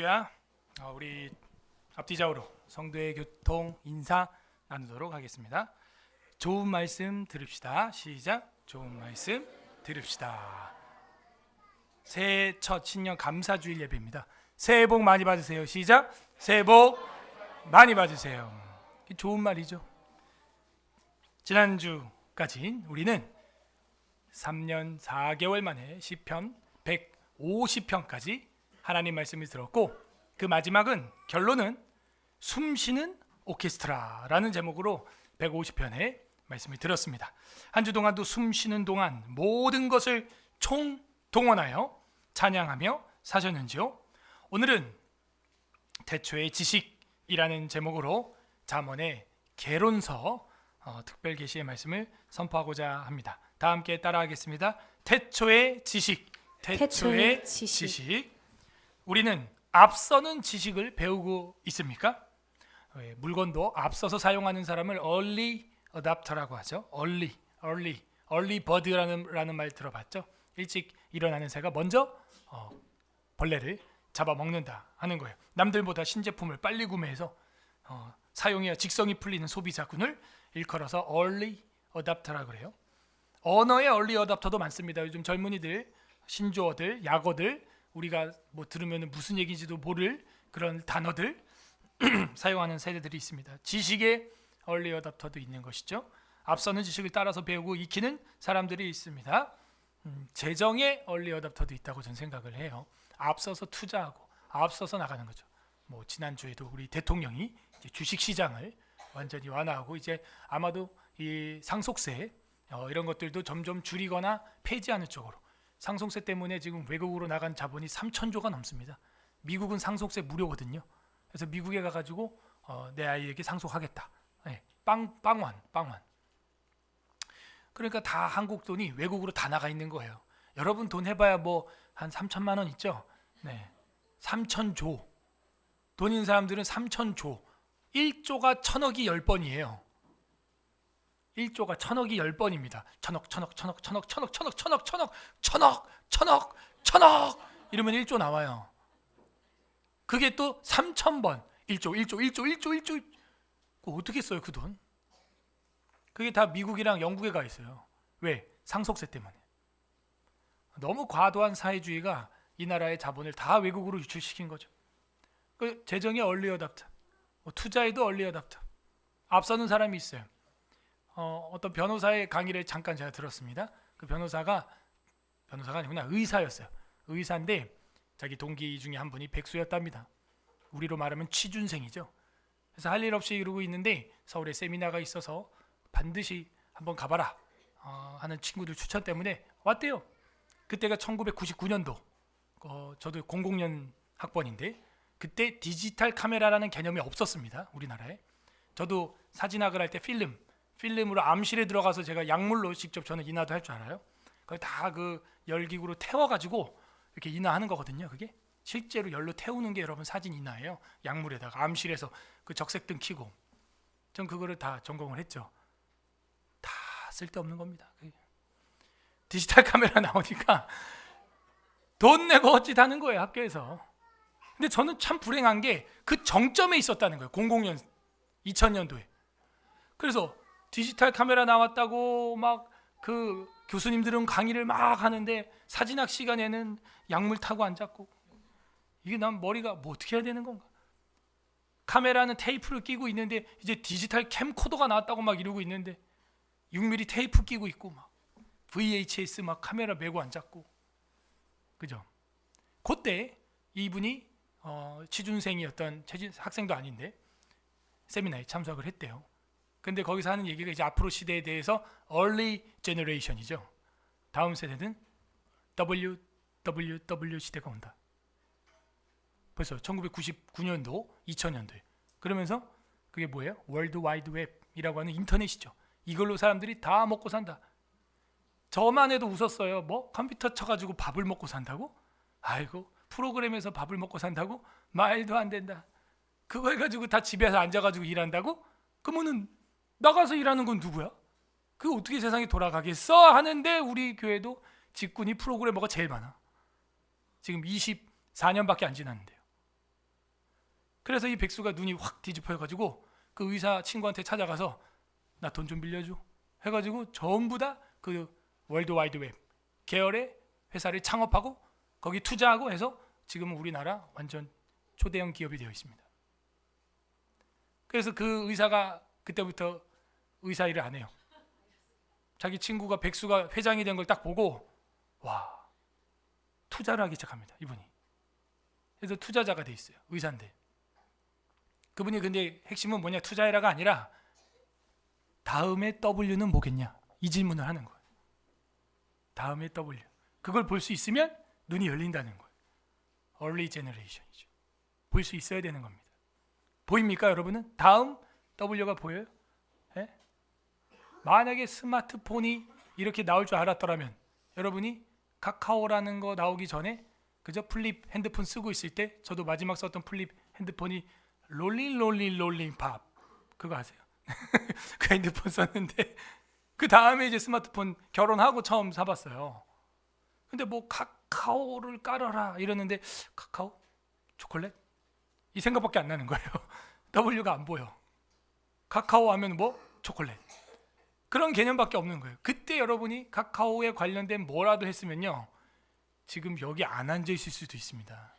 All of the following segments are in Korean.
할렐루야. 우리 앞뒤좌우로 성도의 교통 인사 나누도록 하겠습니다. 좋은 말씀 들읍시다. 시작. 좋은 말씀 들읍시다. 새해 첫 신년 감사주일 예배입니다. 새해 복 많이 받으세요. 시작. 새해 복 많이 받으세요. 좋은 말이죠. 지난주까지 우리는 3년 4개월 만에 시편 150편까지 하나님 말씀을 들었고, 그 마지막은 결론은 숨쉬는 오케스트라라는 제목으로 150편의 말씀을 들었습니다. 한 주 동안도 숨쉬는 동안 모든 것을 총동원하여 찬양하며 사셨는지요? 오늘은 태초의 지식이라는 제목으로 잠언의 개론서 특별 계시의 말씀을 선포하고자 합니다. 다 함께 따라하겠습니다. 태초의 지식, 태초의 지식. 우리는 앞서는 지식을 배우고 있습니까? 물건도 앞서서 사용하는 사람을 early adopter라고 하죠. early bird라는 말 들어봤죠? 일찍 일어나는 새가 먼저 벌레를 잡아먹는다 하는 거예요. 남들보다 신제품을 빨리 구매해서 사용해야 직성이 풀리는 소비자군을 일컬어서 early adopter라고 그래요. 언어의 early adopter도 많습니다. 요즘 젊은이들, 신조어들, 약어들, 우리가 뭐 들으면 무슨 얘기인지도 모를 그런 단어들 사용하는 세대들이 있습니다. 지식의 early adopter도 있는 것이죠. 앞서는 지식을 따라서 배우고 익히는 사람들이 있습니다. 재정의 early adopter도 있다고 저는 생각을 해요. 앞서서 투자하고 앞서서 나가는 거죠. 뭐 지난주에도 우리 대통령이 이제 주식 시장을 완전히 완화하고 이제 아마도 이 상속세 이런 것들도 점점 줄이거나 폐지하는 쪽으로, 상속세 때문에 지금 외국으로 나간 자본이 3,000조가 넘습니다. 미국은 상속세 무료거든요. 그래서 미국에 가가지고 내 아이에게 상속하겠다. 네, 빵원. 그러니까 다 한국 돈이 외국으로 다 나가 있는 거예요. 여러분 돈 해봐야 뭐 한 3천만 원 있죠. 네, 3,000조. 돈 있는 사람들은 3,000조. 1조가 1,000억이 10번이에요. 1조가 1,000억이 10번입니다. 1,000억 이러면 1조 나와요. 그게 또 3,000번 1조. 그거 어떻게 써요 그 돈? 그게 다 미국이랑 영국에 가 있어요. 왜? 상속세 때문에. 너무 과도한 사회주의가 이 나라의 자본을 다 외국으로 유출시킨 거죠. 그 재정의 early adopter, 투자에도 early adopter. 앞서는 사람이 있어요. 어떤 변호사의 강의를 잠깐 제가 들었습니다. 그 변호사가 아니구나, 의사였어요. 의사인데 자기 동기 중에 한 분이 백수였답니다. 우리로 말하면 취준생이죠. 그래서 할 일 없이 이러고 있는데 서울에 세미나가 있어서 반드시 한번 가봐라 하는 친구들 추천 때문에 왔대요. 그때가 1999년도, 저도 00년 학번인데 그때 디지털 카메라라는 개념이 없었습니다. 우리나라에. 저도 사진학을 할 때 필름으로 암실에 들어가서 제가 약물로 직접 저는 인화도 할 줄 알아요. 그걸 다 그 열기구로 태워가지고 이렇게 인화하는 거거든요. 그게 실제로 열로 태우는 게 여러분 사진 인화예요. 약물에다가 암실에서 그 적색등 켜고. 전 그거를 다 전공을 했죠. 다 쓸데없는 겁니다. 디지털 카메라 나오니까 돈 내고 어찌하는 거예요, 학교에서. 근데 저는 참 불행한 게 그 정점에 있었다는 거예요. 00년, 2000년도에. 그래서 디지털 카메라 나왔다고 막 그 교수님들은 강의를 막 하는데 사진학 시간에는 약물 타고 앉았고, 이게 난 머리가 뭐 어떻게 해야 되는 건가? 카메라는 테이프를 끼고 있는데 이제 디지털 캠코더가 나왔다고 막 이러고 있는데 6mm 테이프 끼고 있고 막 VHS 막 카메라 메고 앉았고, 그죠? 그때 이분이 취준생이었던 학생도 아닌데 세미나에 참석을 했대요. 근데 거기서 하는 얘기가 이제 앞으로 시대에 대해서 early generation이죠. 다음 세대는 WWW 시대가 온다. 벌써 1999년도, 2000년도에. 그러면서 그게 뭐예요? 월드 와이드 웹이라고 하는 인터넷이죠. 이걸로 사람들이 다 먹고 산다. 저만 해도 웃었어요. 뭐 컴퓨터 쳐가지고 밥을 먹고 산다고? 아이고, 프로그램에서 밥을 먹고 산다고? 말도 안 된다. 그거 해가지고 다 집에서 앉아가지고 일한다고? 그러면은 나가서 일하는 건 누구야? 그게 어떻게 세상이 돌아가겠어? 하는데 우리 교회도 직군이 프로그래머가 제일 많아. 지금 24년밖에 안 지났는데요. 그래서 이 백수가 눈이 확 뒤집혀가지고 그 의사 친구한테 찾아가서 나 돈 좀 빌려줘 해가지고 전부 다 그 월드와이드웹 계열의 회사를 창업하고 거기 투자하고 해서 지금은 우리나라 완전 초대형 기업이 되어 있습니다. 그래서 그 의사가 그때부터 의사 일을 안 해요. 자기 친구가 백수가 회장이 된 걸 딱 보고 와, 투자를 하기 시작합니다. 이분이. 그래서 투자자가 돼 있어요. 의사인데. 그분이 근데 핵심은 뭐냐, 투자해라가 아니라 다음에 W는 뭐겠냐 이 질문을 하는 거예요. 다음에 W, 그걸 볼 수 있으면 눈이 열린다는 거예요. Early Generation이죠. 볼 수 있어야 되는 겁니다. 보입니까 여러분은? 다음 W가 보여요? 예? 만약에 스마트폰이 이렇게 나올 줄 알았더라면 여러분이 카카오라는 거 나오기 전에 그저 플립 핸드폰 쓰고 있을 때, 저도 마지막 썼던 플립 핸드폰이 롤링 팝 그거 아세요? 그 핸드폰 썼는데 그 다음에 이제 스마트폰 결혼하고 처음 사봤어요. 근데 뭐 카카오를 깔아라 이러는데 카카오? 초콜릿? 이 생각밖에 안 나는 거예요. W가 안 보여. 카카오 하면 뭐? 초콜릿. 그런 개념밖에 없는 거예요. 그때 여러분이 카카오에 관련된 뭐라도 했으면요, 지금 여기 안 앉아 있을 수도 있습니다.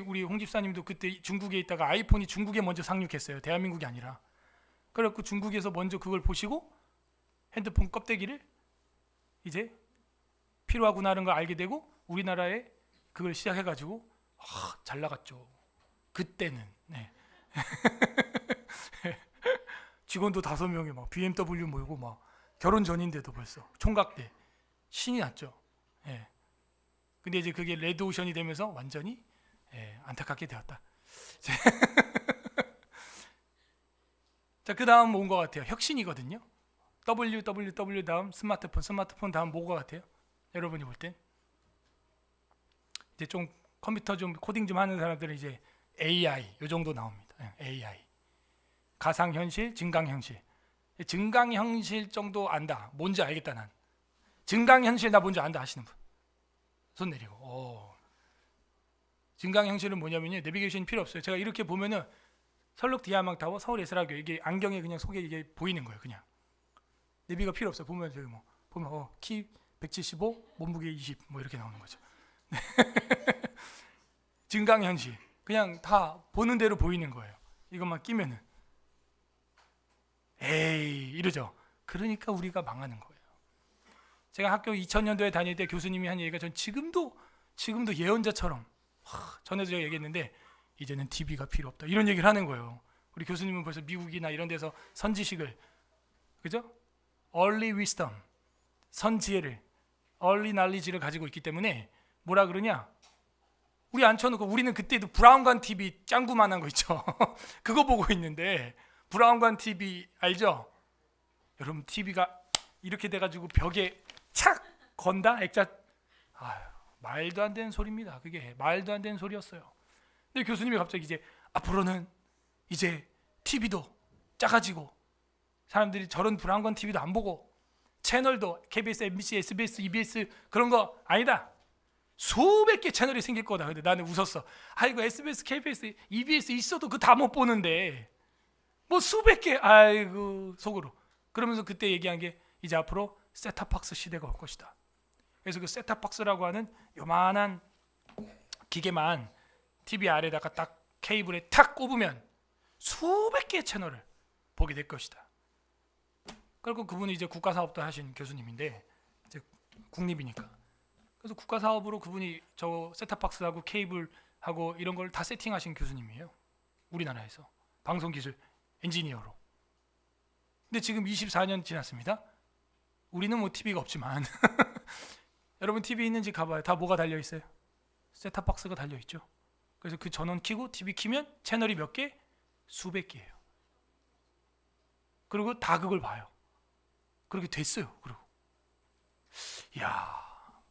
우리 홍 집사님도 그때 중국에 있다가 아이폰이 중국에 먼저 상륙했어요. 대한민국이 아니라. 그래갖고 중국에서 먼저 그걸 보시고 핸드폰 껍데기를 이제 필요하구나 하는 걸 알게 되고 우리나라에 그걸 시작해가지고 잘 나갔죠. 그때는. 네. 직원도 5명이 막 BMW 모이고 막 결혼 전인데도 벌써 총각대 신이 났죠. 예. 근데 이제 그게 레드오션이 되면서 완전히 안타깝게 되었다. 자, 그 다음 온 것 같아요. 혁신이거든요. www 다음 스마트폰 다음 뭐가 같아요? 여러분이 볼 땐 이제 좀 컴퓨터 좀 코딩 좀 하는 사람들은 이제 AI 요 정도 나옵니다. AI 가상현실, 증강현실. 증강현실 정도 안다. 뭔지 알겠다 난. 증강현실 나 뭔지 안다 하시는 분 손 내리고. 증강현실은 뭐냐면요, 내비게이션이 필요 없어요. 제가 이렇게 보면은 설록 디아망타워, 서울 예술학교 이게 안경에 그냥 속에 이게 보이는 거예요. 그냥 내비가 필요 없어요. 보면 저기 뭐 보면 키 175, 몸무게 20 뭐 이렇게 나오는 거죠. 증강현실 그냥 다 보는 대로 보이는 거예요. 이것만 끼면은 에이 이러죠. 그러니까 우리가 망하는 거예요. 제가 학교 2000년도에 다닐 때 교수님이 한 얘기가 전 지금도 예언자처럼 전에도 제가 얘기했는데, 이제는 TV가 필요 없다 이런 얘기를 하는 거예요. 우리 교수님은 벌써 미국이나 이런 데서 선지식을, 그죠? Early wisdom, 선지혜를, early knowledge를 가지고 있기 때문에 뭐라 그러냐, 우리 앉혀놓고 우리는 그때도 브라운관 TV 짱구만한 거 있죠. 그거 보고 있는데, 브라운관 TV 알죠? 여러분 TV가 이렇게 돼가지고 벽에 착 건다 액자. 말도 안 되는 소리입니다. 그게 말도 안 되는 소리였어요. 근데 교수님이 갑자기 이제 앞으로는 이제 TV도 작아지고 사람들이 저런 브라운관 TV도 안 보고 채널도 KBS, MBC, SBS, EBS 그런 거 아니다. 수백 개 채널이 생길 거다. 근데 나는 웃었어. 아이고 SBS, KBS, EBS 있어도 그 다 못 보는데 뭐 수백 개. 아이고 속으로. 그러면서 그때 얘기한 게 이제 앞으로 셋탑박스 시대가 올 것이다. 그래서 그 셋탑박스라고 하는 요만한 기계만 TV 아래다가 딱 케이블에 탁 꼽으면 수백 개의 채널을 보게 될 것이다. 그리고 그분이 이제 국가사업도 하신 교수님인데, 이제 국립이니까. 그래서 국가사업으로 그분이 저 셋탑박스하고 케이블하고 이런 걸 다 세팅하신 교수님이에요. 우리나라에서 방송기술 엔지니어로. 근데 지금 24년 지났습니다. 우리는 뭐 TV가 없지만 여러분 TV 있는지 가봐요. 다 뭐가 달려있어요? 셋탑박스가 달려있죠. 그래서 그 전원 켜고 TV 켜면 채널이 몇 개? 수백 개예요. 그리고 다 그걸 봐요. 그렇게 됐어요. 그리고 이야,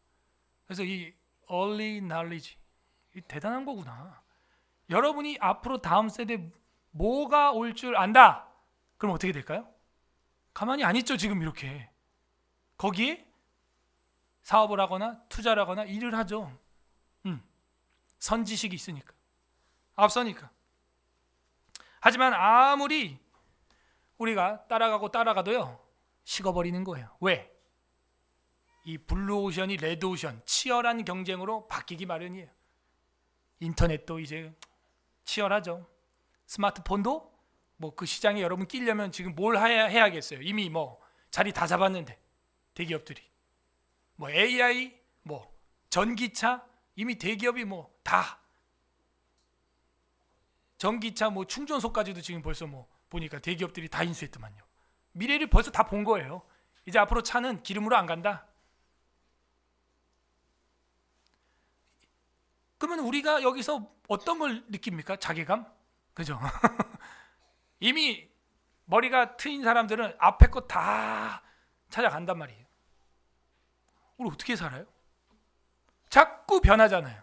그래서 이 early knowledge 대단한 거구나. 여러분이 앞으로 다음 세대 뭐가 올 줄 안다. 그럼 어떻게 될까요? 가만히 안 있죠. 지금 이렇게 거기에 사업을 하거나 투자를 하거나 일을 하죠. 선지식이 있으니까. 앞서니까. 하지만 아무리 우리가 따라가도요, 식어버리는 거예요. 왜? 이 블루오션이 레드오션, 치열한 경쟁으로 바뀌기 마련이에요. 인터넷도 이제 치열하죠. 스마트폰도 뭐 그 시장에 여러분 끼려면 지금 뭘 해야겠어요. 이미 뭐 자리 다 잡았는데, 대기업들이 뭐 AI, 뭐 전기차, 이미 대기업이 뭐 다 전기차 뭐 충전소까지도 지금 벌써 뭐 보니까 대기업들이 다 인수했더만요. 미래를 벌써 다 본 거예요. 이제 앞으로 차는 기름으로 안 간다. 그러면 우리가 여기서 어떤 걸 느낍니까? 자괴감? 그죠? 이미 머리가 트인 사람들은 앞에 거 다 찾아간단 말이에요. 우리 어떻게 살아요? 자꾸 변하잖아요.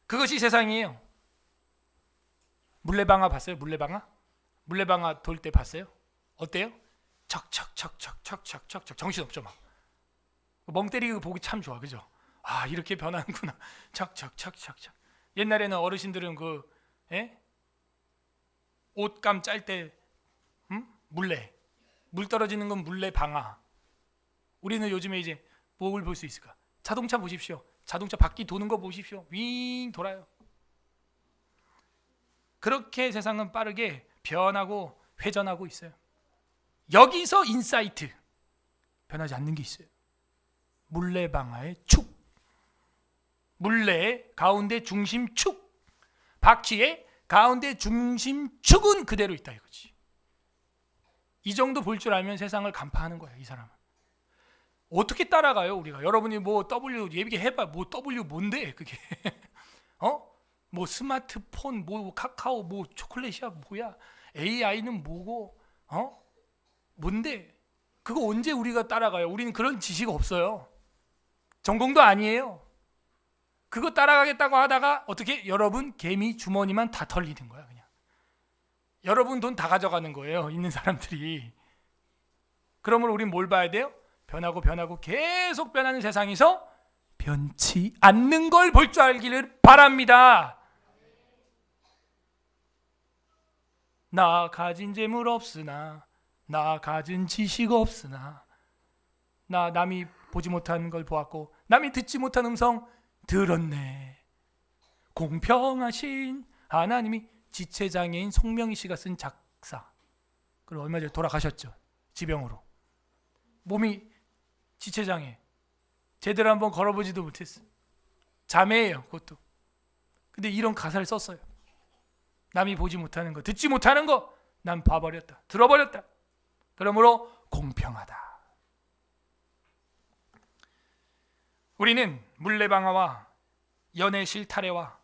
그것이 세상이에요. 물레방아 봤어요? 물레방아 돌 때 봤어요? 어때요? 척척척척척척척 정신없죠 막. 멍 때리고 보기 참 좋아, 그죠? 아, 이렇게 변하는구나. 척척척척척. 옛날에는 어르신들은 그 옷감 짤 때 물 떨어지는 건 물레방아. 우리는 요즘에 이제 뭘 볼 수 있을까? 자동차 보십시오. 자동차 바퀴 도는 거 보십시오. 윙 돌아요. 그렇게 세상은 빠르게 변하고 회전하고 있어요. 여기서 인사이트, 변하지 않는 게 있어요. 물레방아의 축, 물레의 가운데 중심축, 바퀴의 가운데 중심축은 그대로 있다 이거지. 이 정도 볼 줄 알면 세상을 간파하는 거야, 이 사람은. 어떻게 따라가요 우리가? 여러분이 뭐 W 얘기해봐. 뭐 W 뭔데 그게? 뭐 스마트폰, 뭐 카카오, 뭐 초콜릿이야 뭐야? AI는 뭐고? 뭔데? 그거 언제 우리가 따라가요? 우리는 그런 지식 없어요. 전공도 아니에요. 그거 따라가겠다고 하다가 어떻게? 여러분 개미 주머니만 다 털리는 거야 그냥. 여러분 돈 다 가져가는 거예요, 있는 사람들이. 그러므로 우린 뭘 봐야 돼요? 변하고 계속 변하는 세상에서 변치 않는 걸 볼 줄 알기를 바랍니다. 나 가진 재물 없으나, 나 가진 지식 없으나, 나 남이 보지 못한 걸 보았고 남이 듣지 못한 음성 들었네. 공평하신 하나님이, 지체장애인 송명희 씨가 쓴 작사. 그리고 얼마 전에 돌아가셨죠, 지병으로. 몸이 지체장애, 제대로 한번 걸어보지도 못했어. 자매예요 그것도. 근데 이런 가사를 썼어요. 남이 보지 못하는 거, 듣지 못하는 거 난 봐버렸다, 들어버렸다. 그러므로 공평하다. 우리는 물레방아와 연애 실타래와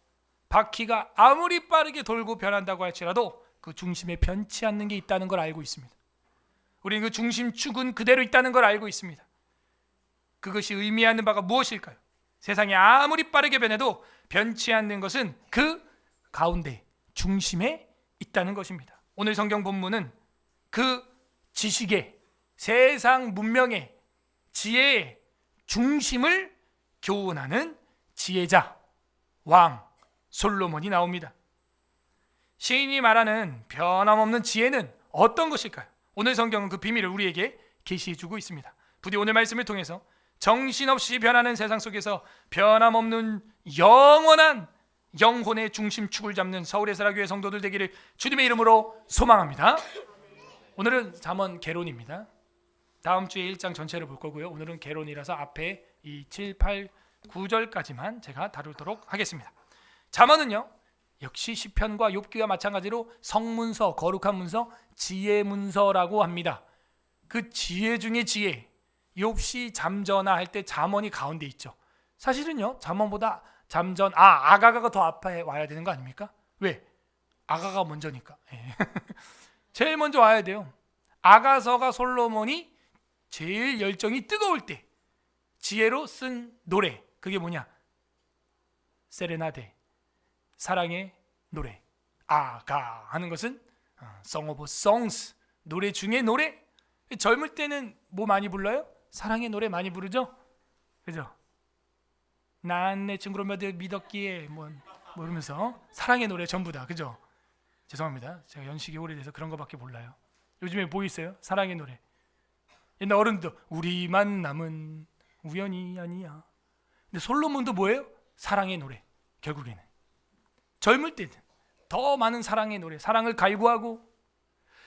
바퀴가 아무리 빠르게 돌고 변한다고 할지라도 그 중심에 변치 않는 게 있다는 걸 알고 있습니다. 우리는 그 중심축은 그대로 있다는 걸 알고 있습니다. 그것이 의미하는 바가 무엇일까요? 세상이 아무리 빠르게 변해도 변치 않는 것은 그 가운데 중심에 있다는 것입니다. 오늘 성경 본문은 그 지식의, 세상 문명의, 지혜의 중심을 교훈하는 지혜자 왕 솔로몬이 나옵니다. 시인이 말하는 변함없는 지혜는 어떤 것일까요? 오늘 성경은 그 비밀을 우리에게 계시해주고 있습니다. 부디 오늘 말씀을 통해서 정신없이 변하는 세상 속에서 변함없는 영원한 영혼의 중심축을 잡는 서울의 사랑교회 성도들 되기를 주님의 이름으로 소망합니다. 오늘은 잠언 개론입니다. 다음 주에 1장 전체를 볼 거고요. 오늘은 개론이라서 앞에 이 7, 8, 9절까지만 제가 다루도록 하겠습니다. 잠언은요, 역시 시편과 욥기와 마찬가지로 성문서, 거룩한 문서, 지혜 문서라고 합니다. 그 지혜 중에 지혜, 욥시 잠전하 할 때 잠언이 가운데 있죠. 사실은요, 잠언보다 잠전, 아가가 더 앞에 와야 되는 거 아닙니까? 왜? 아가가 먼저니까. 제일 먼저 와야 돼요. 아가서가 솔로몬이 제일 열정이 뜨거울 때 지혜로 쓴 노래, 그게 뭐냐? 세레나데, 사랑의 노래. 아가 하는 것은 Song of Songs, 노래 중에 노래. 젊을 때는 뭐 많이 불러요? 사랑의 노래 많이 부르죠? 그죠? 난 내 친구로 믿었기에 뭐 뭐 이러면서 사랑의 노래 전부 다, 그죠? 죄송합니다. 제가 연식이 오래돼서 그런 거밖에 몰라요. 요즘에 뭐 있어요? 사랑의 노래. 옛날 어른도 우리 만남은 우연이 아니야. 근데 솔로몬도 뭐예요? 사랑의 노래. 결국에는 젊을 때는 더 많은 사랑의 노래, 사랑을 갈구하고,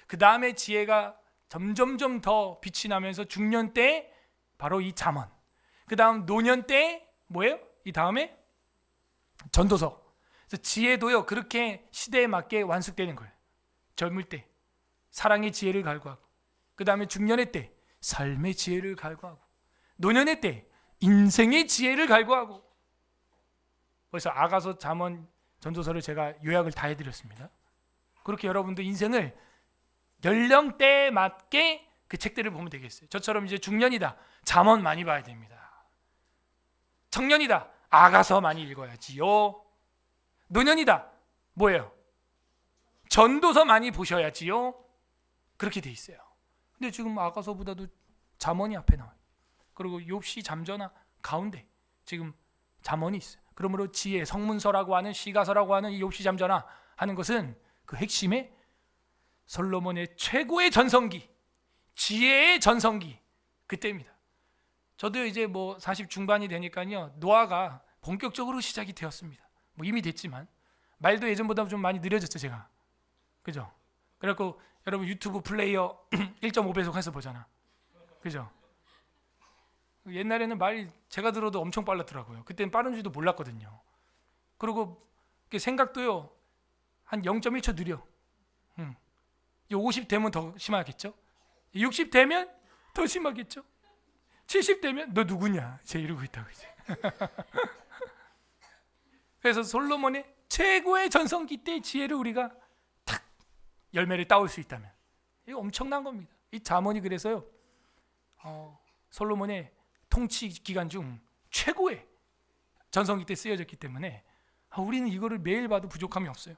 그 다음에 지혜가 점점점 더 빛이 나면서 중년 때 바로 이 잠언, 그 다음 노년 때 뭐예요? 이 다음에 전도서. 그래서 지혜도요 그렇게 시대에 맞게 완숙되는 거예요. 젊을 때 사랑의 지혜를 갈구하고, 그 다음에 중년의 때 삶의 지혜를 갈구하고, 노년의 때 인생의 지혜를 갈구하고. 그래서 아가서, 잠언, 전도서를 제가 요약을 다 해드렸습니다. 그렇게 여러분도 인생을 연령대에 맞게 그 책들을 보면 되겠어요. 저처럼 이제 중년이다, 잠언 많이 봐야 됩니다. 청년이다, 아가서 많이 읽어야지요. 노년이다, 뭐예요? 전도서 많이 보셔야지요. 그렇게 돼 있어요. 근데 지금 아가서보다도 잠언이 앞에 나와요. 그리고 욥시 잠전하 가운데 지금 잠언이 있어요. 그러므로 지혜, 성문서라고 하는, 시가서라고 하는 이 욥시 잠전하 하는 것은 그 핵심에 솔로몬의 최고의 전성기, 지혜의 전성기, 그때입니다. 저도 이제 뭐 40 중반이 되니까요, 노화가 본격적으로 시작이 되었습니다. 뭐 이미 됐지만 말도 예전보다 좀 많이 느려졌죠, 제가. 그죠? 그래갖고 여러분 유튜브 플레이어 1.5배속 해서 보잖아. 그죠? 옛날에는 말이 제가 들어도 엄청 빨랐더라고요. 그때는 빠른 줄도 몰랐거든요. 그리고 생각도요 한 0.1초 느려. 50 되면 더 심하겠죠? 60 되면 더 심하겠죠? 70 되면 너 누구냐? 제 이러고 있다고 이제. 그래서 솔로몬의 최고의 전성기 때 지혜를 우리가 탁 열매를 따올 수 있다면 이거 엄청난 겁니다. 이 잠언이 그래서요 솔로몬의 통치 기간 중 최고의 전성기 때 쓰여졌기 때문에 우리는 이거를 매일 봐도 부족함이 없어요.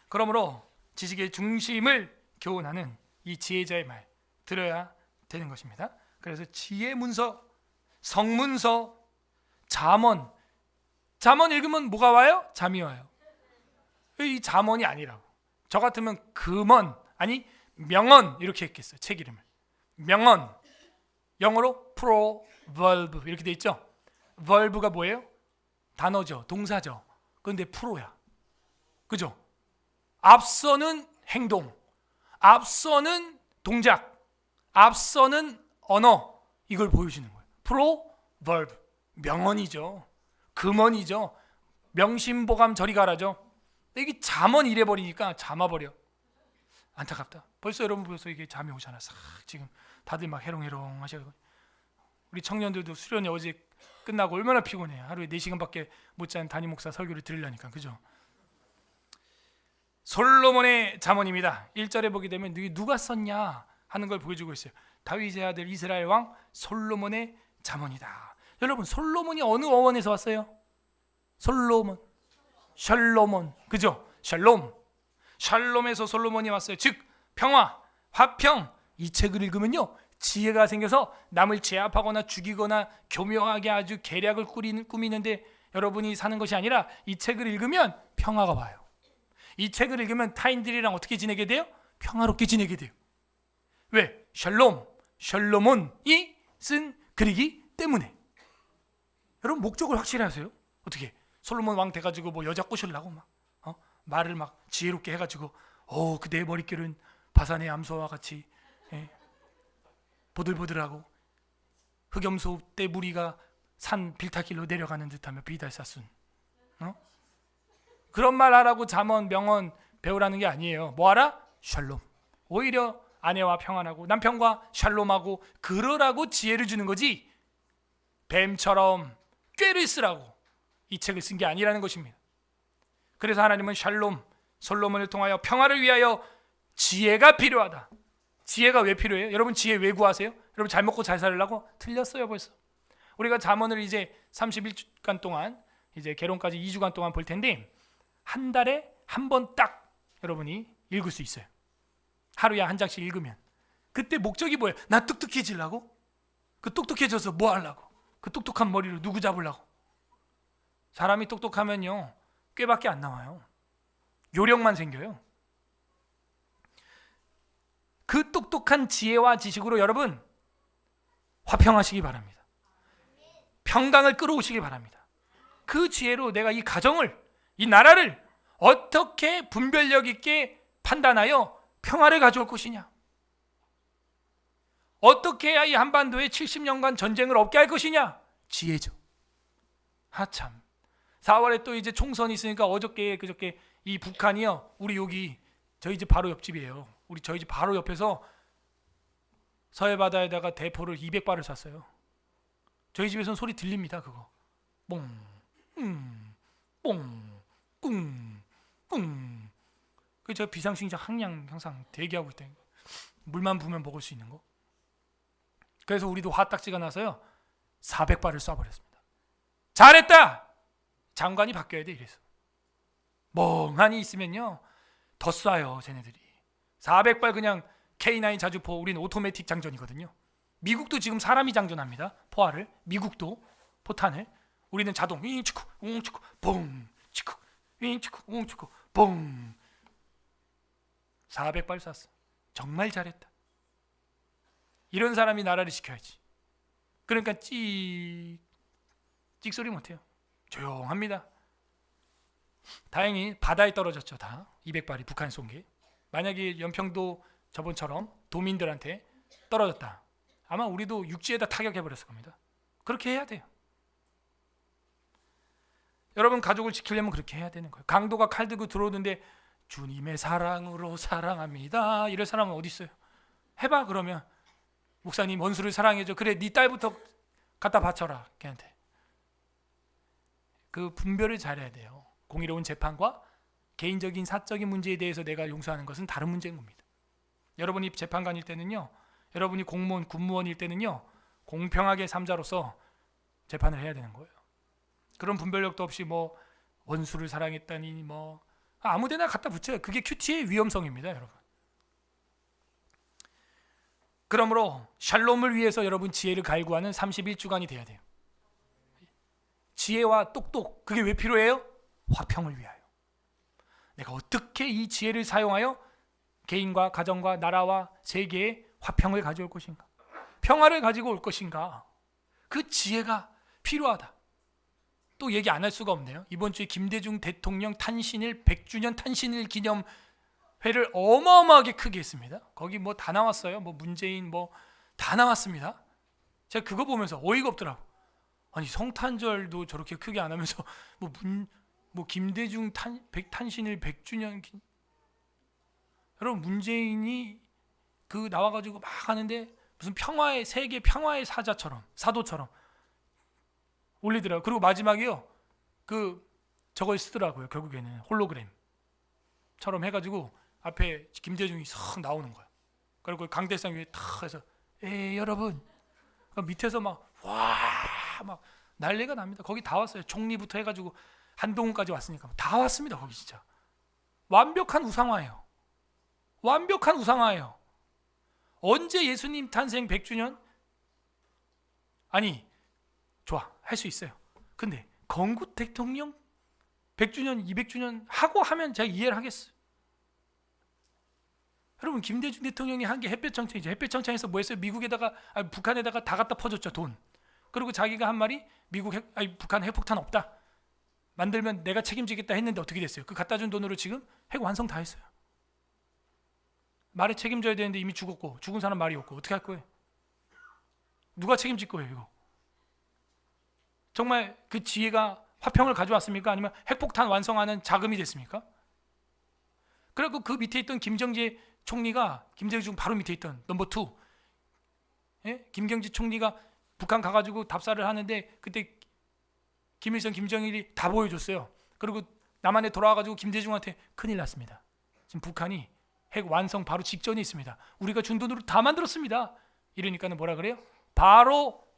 그러므로 지식의 중심을 교훈하는 이 지혜자의 말 들어야 되는 것입니다. 그래서 지혜 문서, 성문서, 잠언 읽으면 뭐가 와요? 잠이 와요. 이 잠언이 아니라고. 저 같으면 금언, 아니 명언 이렇게 했겠어요. 책 이름을. 명언, 영어로 proverb 이렇게 돼 있죠. verb가 뭐예요? 단어죠, 동사죠. 그런데 프로야. 그죠? 앞서는 행동, 앞서는 동작, 앞서는 언어, 이걸 보여주는 거예요. proverb, 명언이죠. 금언이죠. 명심보감 저리 가라죠. 이게 잠언 이래버리니까 잠아버려. 안타깝다. 벌써 여러분 벌써 이게 잠이 오잖아. 싹 지금 다들 막 해롱해롱 하셔요. 우리 청년들도 수련회 어제 끝나고 얼마나 피곤해. 하루에 4시간밖에 못 자는 담임 목사 설교를 들으려니까. 그죠? 솔로몬의 잠언입니다. 1절에 보게 되면 누가 썼냐 하는 걸 보여주고 있어요. 다윗의 아들 이스라엘 왕 솔로몬의 잠언이다. 여러분 솔로몬이 어느 어원에서 왔어요? 솔로몬, 샬롬온, 그죠? 샬롬에서 솔로몬이 왔어요. 즉 평화, 화평. 이 책을 읽으면요 지혜가 생겨서 남을 제압하거나 죽이거나 교묘하게 아주 계략을 꾸미는데 여러분이 사는 것이 아니라 이 책을 읽으면 평화가 와요. 이 책을 읽으면 타인들이랑 어떻게 지내게 돼요? 평화롭게 지내게 돼요. 왜? 샬롬온이 쓴 글이기 때문에. 여러분 목적을 확실히 하세요. 어떻게? 솔로몬 왕 돼가지고 뭐 여자 꼬시려고 막 말을 막 지혜롭게 해가지고 그대의 머릿결은 바산의 암소와 같이 보들보들하고 흑염소 때 무리가 산 빌타길로 내려가는 듯하며 비달사순. 그런 말 하라고 잠언, 명언 배우라는 게 아니에요. 뭐 하라? 샬롬. 오히려 아내와 평안하고 남편과 샬롬하고 그러라고 지혜를 주는 거지. 뱀처럼 꾀를 쓰라고 이 책을 쓴 게 아니라는 것입니다. 그래서 하나님은 샬롬, 솔로몬을 통하여 평화를 위하여 지혜가 필요하다. 지혜가 왜 필요해요? 여러분 지혜 왜 구하세요? 여러분 잘 먹고 잘 살려고? 틀렸어요 벌써. 우리가 잠언을 이제 31주간 동안 이제 개론까지 2주간 동안 볼 텐데 한 달에 한 번 딱 여러분이 읽을 수 있어요. 하루에 한 장씩 읽으면. 그때 목적이 뭐예요? 나 똑똑해지려고? 그 똑똑해져서 뭐 하려고? 그 똑똑한 머리로 누구 잡으려고? 사람이 똑똑하면요 꾀밖에 안 나와요. 요령만 생겨요. 그 똑똑한 지혜와 지식으로 여러분 화평하시기 바랍니다. 평강을 끌어오시기 바랍니다. 그 지혜로 내가 이 가정을, 이 나라를 어떻게 분별력 있게 판단하여 평화를 가져올 것이냐, 어떻게 해야 이 한반도에 70년간 전쟁을 없게 할 것이냐, 지혜죠. 하참 4월에 또 이제 총선이 있으니까 어저께 그저께 이 북한이요, 우리 여기 저희 집 바로 옆집이에요. 우리 저희 집 바로 옆에서 서해 바다에다가 대포를 200발을 쐈어요. 저희 집에서는 소리 들립니다. 그거 뽕, 뽕, 꿍, 꿍. 그 저 비상식량 항상 대기하고 있다는 거. 물만 부으면 먹을 수 있는 거. 그래서 우리도 화딱지가 나서요 400발을 쏴버렸습니다. 잘했다. 장관이 바뀌어야 돼. 이래서 멍하니 있으면요 더 쏴요. 쟤네들이 400발 그냥 K9 자주포. 우리는 오토매틱 장전이거든요. 미국도 지금 사람이 장전합니다. 포화를. 미국도 포탄을. 우리는 자동 윙치쿠 웅치쿠 봉 치쿠 윙치쿠 웅치쿠 봉. 400발 쐈어. 정말 잘했다. 이런 사람이 나라를 지켜야지. 그러니까 찍소리 못해요. 조용합니다. 다행히 바다에 떨어졌죠. 다 200발이 북한이 쏜 게. 만약에 연평도 저번처럼 도민들한테 떨어졌다, 아마 우리도 육지에다 타격해버렸을 겁니다. 그렇게 해야 돼요. 여러분 가족을 지키려면 그렇게 해야 되는 거예요. 강도가 칼 들고 들어오는데 주님의 사랑으로 사랑합니다 이럴 사람은 어디 있어요? 해봐. 그러면 목사님 원수를 사랑해줘. 그래 네 딸부터 갖다 바쳐라 걔한테. 그 분별을 잘해야 돼요. 공의로운 재판과 개인적인 사적인 문제에 대해서 내가 용서하는 것은 다른 문제인 겁니다. 여러분이 재판관일 때는요, 여러분이 공무원, 군무원일 때는요 공평하게 삼자로서 재판을 해야 되는 거예요. 그런 분별력도 없이 뭐 원수를 사랑했다니 뭐 아무데나 갖다 붙여요. 그게 큐티의 위험성입니다. 여러분. 그러므로 샬롬을 위해서 여러분 지혜를 갈구하는 31주간이 돼야 돼요. 지혜와 똑똑, 그게 왜 필요해요? 화평을 위하여. 내가 어떻게 이 지혜를 사용하여 개인과 가정과 나라와 세계에 화평을 가져올 것인가, 평화를 가지고 올 것인가, 그 지혜가 필요하다. 또 얘기 안 할 수가 없네요. 이번 주에 김대중 대통령 탄신일 100주년 탄신일 기념회를 어마어마하게 크게 했습니다. 거기 뭐 다 나왔어요. 뭐 문재인 뭐 다 나왔습니다. 제가 그거 보면서 어이가 없더라고. 아니 성탄절도 저렇게 크게 안 하면서 뭐 김대중 탄신일 100주년 여러분, 문재인이 그 나와가지고 막 하는데 무슨 평화의 세계 평화의 사도처럼 올리더라고요. 그리고 마지막에요 그 저걸 쓰더라고요. 결국에는 홀로그램처럼 해가지고 앞에 김대중이 싹 나오는 거야. 그리고 강대상 위에 탁 해서 여러분 밑에서 막 난리가 납니다. 거기 다 왔어요. 총리부터 해가지고 한동훈까지 왔으니까 다 왔습니다. 거기 진짜 완벽한 우상화예요. 완벽한 우상화예요. 언제 예수님 탄생 100주년? 아니 좋아, 할 수 있어요. 근데 건국 대통령 100주년 200주년 하고 하면 제가 이해를 하겠어요. 여러분 김대중 대통령이 한 게 햇볕청천이죠. 햇볕청천에서 뭐 했어요? 미국에다가 북한에다가 다 갖다 퍼줬죠. 돈. 그리고 자기가 한 말이 북한 핵폭탄 없다 만들면 내가 책임지겠다 했는데 어떻게 됐어요? 그 갖다 준 돈으로 지금 핵 완성 다 했어요. 말에 책임져야 되는데 이미 죽었고, 죽은 사람 말이 없고 어떻게 할 거예요? 누가 책임질 거예요? 이거 정말 그 지혜가 화평을 가져왔습니까? 아니면 핵폭탄 완성하는 자금이 됐습니까? 그리고 그 밑에 있던 김정재 총리가, 김대중 바로 밑에 있던 넘버 2 김경지 총리가 북한 가가지고 답사를 하는데 그때 김일성, 김정일이 다 보여줬어요. 그리고 남한에 돌아와가지고 김대중한테 큰일 났습니다. 지금 북한이 핵 완성 바로 직전에 있습니다. 우리가 준 돈으로 다 만들었습니다. 이러니까는 뭐라 그래요? 바로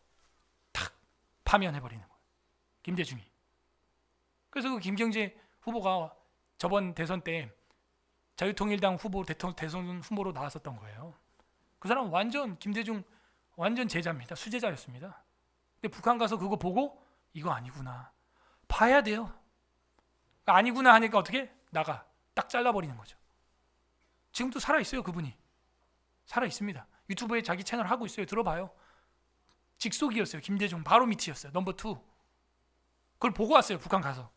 탁 파면해버리는 거예요. 김대중이. 그래서 그 김경재 후보가 저번 대선 때 자유통일당 후보 대선 후보로 나왔었던 거예요. 그 사람은 완전 김대중 완전 제자입니다. 수제자였습니다. 근데 북한 가서 그거 보고 이거 아니구나. 봐야 돼요. 아니구나 하니까 어떻게? 나가. 딱 잘라버리는 거죠. 지금도 살아있어요. 그분이. 살아있습니다. 유튜브에 자기 채널 하고 있어요. 들어봐요. 직속이었어요. 김대중 바로 밑이었어요. 넘버 2. 그걸 보고 왔어요. 북한 가서.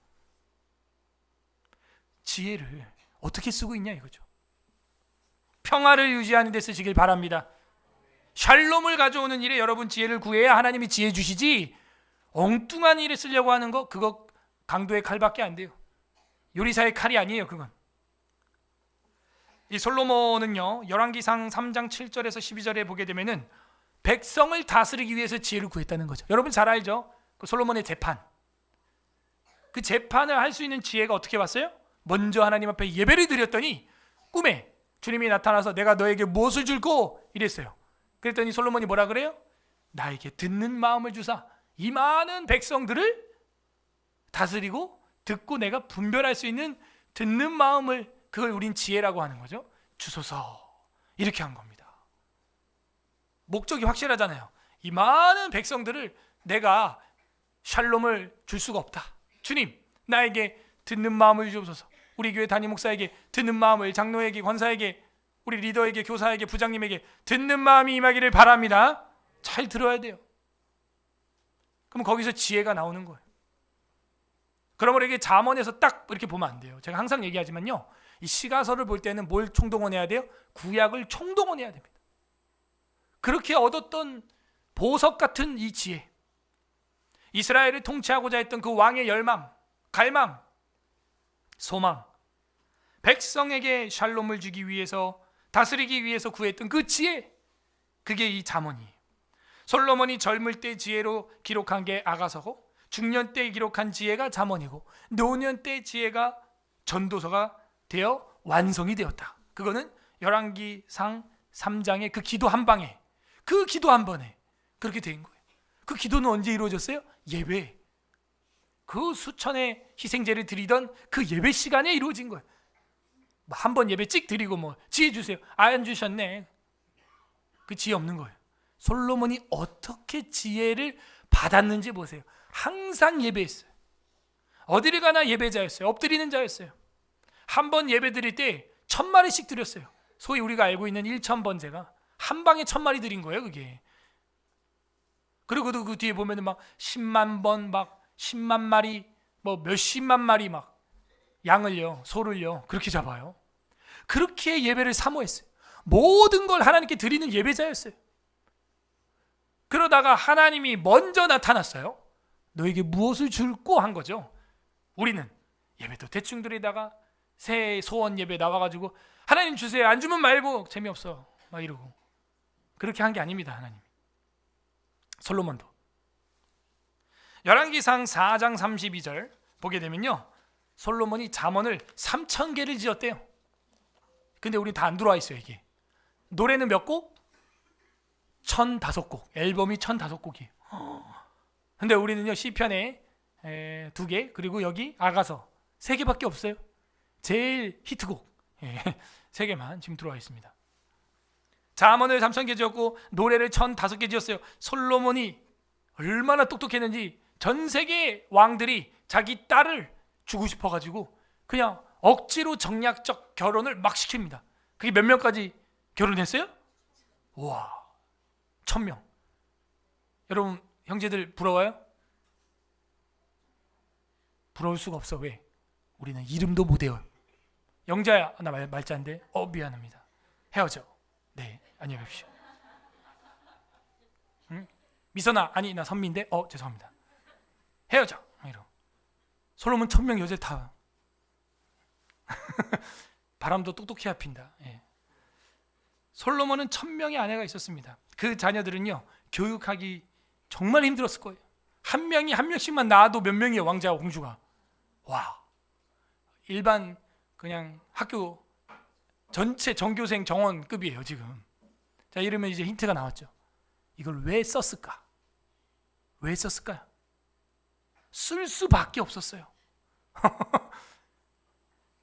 지혜를 어떻게 쓰고 있냐 이거죠. 평화를 유지하는 데 쓰시길 바랍니다. 샬롬을 가져오는 일에 여러분 지혜를 구해야 하나님이 지혜 주시지, 엉뚱한 일에 쓰려고 하는 거, 그거 강도의 칼밖에 안 돼요. 요리사의 칼이 아니에요. 그건. 이 솔로몬은요, 열왕기상 3장 7절에서 12절에 보게 되면은 백성을 다스리기 위해서 지혜를 구했다는 거죠. 여러분 잘 알죠? 그 솔로몬의 재판. 그 재판을 할 수 있는 지혜가 어떻게 왔어요? 먼저 하나님 앞에 예배를 드렸더니 꿈에 주님이 나타나서 내가 너에게 무엇을 줄고 이랬어요. 그랬더니 솔로몬이 뭐라 그래요? 나에게 듣는 마음을 주사 이 많은 백성들을 다스리고 듣고 내가 분별할 수 있는 듣는 마음을, 그걸 우린 지혜라고 하는 거죠. 주소서. 이렇게 한 겁니다. 목적이 확실하잖아요. 이 많은 백성들을 내가 샬롬을 줄 수가 없다. 주님, 나에게 듣는 마음을 주옵소서. 우리 교회 담임 목사에게 듣는 마음을, 장로에게, 권사에게, 우리 리더에게, 교사에게, 부장님에게 듣는 마음이 임하기를 바랍니다. 잘 들어야 돼요. 그럼 거기서 지혜가 나오는 거예요. 그러므로 이게 잠언에서 딱 이렇게 보면 안 돼요. 제가 항상 얘기하지만요, 이 시가서를 볼 때는 뭘 총동원해야 돼요? 구약을 총동원해야 됩니다. 그렇게 얻었던 보석 같은 이 지혜, 이스라엘을 통치하고자 했던 그 왕의 열망, 갈망, 소망, 백성에게 샬롬을 주기 위해서, 다스리기 위해서 구했던 그 지혜, 그게 이 잠언이에요. 솔로몬이 젊을 때 지혜로 기록한 게 아가서고, 중년 때 기록한 지혜가 잠언이고, 노년 때 지혜가 전도서가 되어 완성이 되었다. 그거는 열왕기상 3장의 그 기도 한 방에, 그 기도 한 번에 그렇게 된 거예요. 그 기도는 언제 이루어졌어요? 예배. 그 수천의 희생제를 드리던 그 예배 시간에 이루어진 거예요. 한 번 예배 찍 드리고 뭐 지혜 주세요. 안 주셨네. 그 지혜 없는 거예요. 솔로몬이 어떻게 지혜를 받았는지 보세요. 항상 예배했어요. 어디를 가나 예배자였어요. 엎드리는 자였어요. 한 번 예배 드릴 때 1000마리씩 드렸어요. 소위 우리가 알고 있는 1000번제가 한 방에 1000마리 드린 거예요. 그게. 그리고 그 뒤에 보면은 막 10만 번, 막 10만 마리, 뭐 몇십만 마리 막 양을요, 소를요, 그렇게 잡아요. 그렇게 예배를 사모했어요. 모든 걸 하나님께 드리는 예배자였어요. 그러다가 하나님이 먼저 나타났어요. 너에게 무엇을 줄고 한 거죠. 우리는 예배도 대충 드리다가 새 소원 예배 나와가지고 하나님 주세요, 안 주면 말고, 재미없어 막 이러고. 그렇게 한 게 아닙니다. 하나님. 솔로몬도 열왕기상 4장 32절 보게 되면요, 솔로몬이 잠언을 3000개를 지었대요. 근데 우리 다 안 들어와 있어요. 이게 노래는 몇 곡? 1005곡. 앨범이 1005곡이에요. 근데 우리는요, 시편에 2개, 그리고 여기 아가서 3개밖에 없어요. 제일 히트곡 3개만 지금 들어와 있습니다. 잠언을 3000개 지었고 노래를 1005개 지었어요. 솔로몬이 얼마나 똑똑했는지 전 세계 왕들이 자기 딸을 주고 싶어가지고 그냥 억지로 정략적 결혼을 막 시킵니다. 그게 몇 명까지 결혼했어요? 우와, 1000명. 여러분 형제들 부러워요? 부러울 수가 없어. 왜? 우리는 이름도 못 외워요. 영자야, 나 말자인데 미안합니다. 헤어져. 네, 안녕히 계십시오. 응? 미선아, 아니 나 선미인데 죄송합니다. 헤어져. 이러. 솔로몬 1000명 여자 다 바람도 똑똑해야 핀다. 예. 솔로몬은 1000명의 아내가 있었습니다. 그 자녀들은요, 교육하기 정말 힘들었을 거예요. 한 명이 한 명씩만 낳아도 몇 명이에요, 왕자와 공주가. 와, 일반 그냥 학교 전체 전교생 정원급이에요 지금. 자, 이러면 이제 힌트가 나왔죠. 이걸 왜 썼을까? 왜 썼을까요? 쓸 수밖에 없었어요.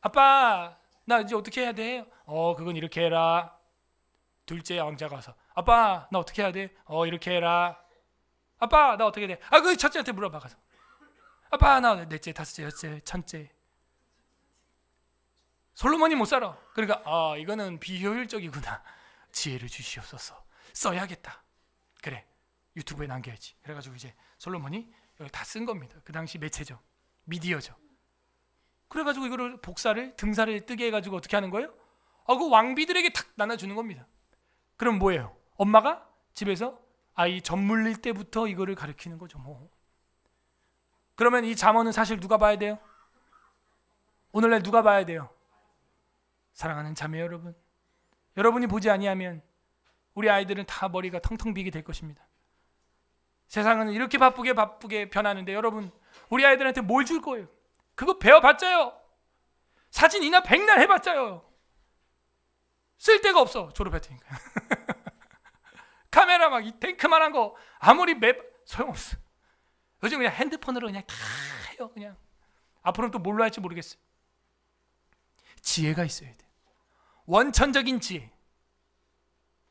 아빠, 나 이제 어떻게 해야 돼? 그건 이렇게 해라. 둘째 왕자가 와서, 아빠, 나 어떻게 해야 돼? 이렇게 해라. 아빠, 나 어떻게 해야 돼? 그 첫째한테 물어봐 가서. 아빠 하나, 넷째, 다섯째, 여섯째, 천째. 솔로몬이 못 살아. 그러니까 이거는 비효율적이구나. 지혜를 주시옵소서. 써야겠다. 그래, 유튜브에 남겨야지. 그래가지고 이제 솔로몬이 여기 다 쓴 겁니다. 그 당시 매체죠, 미디어죠. 그래가지고 이거를 복사를, 등사를 뜨게 해가지고 어떻게 하는 거예요? 그 왕비들에게 탁 나눠주는 겁니다. 그럼 뭐예요? 엄마가 집에서 아이 젖 물릴 때부터 이거를 가르치는 거죠. 뭐. 그러면 이 잠언은 사실 누가 봐야 돼요? 오늘날 누가 봐야 돼요? 사랑하는 자매 여러분, 여러분이 보지 아니하면 우리 아이들은 다 머리가 텅텅 비게 될 것입니다. 세상은 이렇게 바쁘게 변하는데 여러분, 우리 아이들한테 뭘 줄 거예요? 그거 배워봤자요, 사진이나 백날 해봤자요, 쓸데가 없어. 졸업할 테니까. 카메라 막 이 탱크만한 거 아무리 소용없어. 요즘 그냥 핸드폰으로 그냥 다 해요. 그냥 앞으로는 또 뭘로 할지 모르겠어요. 지혜가 있어야 돼요. 원천적인 지혜,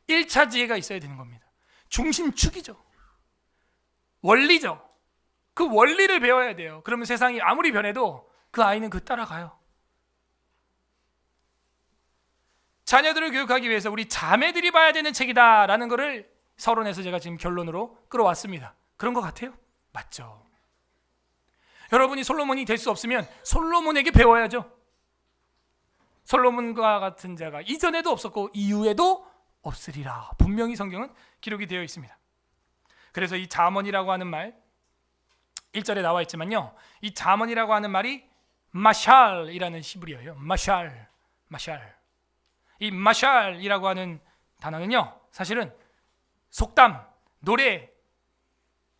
1차 지혜가 있어야 되는 겁니다. 중심축이죠. 원리죠. 그 원리를 배워야 돼요. 그러면 세상이 아무리 변해도 그 아이는 그 따라가요. 자녀들을 교육하기 위해서 우리 자매들이 봐야 되는 책이다 라는 것을 서론에서 제가 지금 결론으로 끌어왔습니다. 그런 것 같아요? 맞죠. 여러분이 솔로몬이 될 수 없으면 솔로몬에게 배워야죠. 솔로몬과 같은 자가 이전에도 없었고 이후에도 없으리라. 분명히 성경은 기록이 되어 있습니다. 그래서 이 잠언이라고 하는 말 1절에 나와 있지만요, 이 잠언이라고 하는 말이 마샬이라는 히브리어예요. 마샬. 이 마샬이라고 하는 단어는요, 사실은 속담, 노래,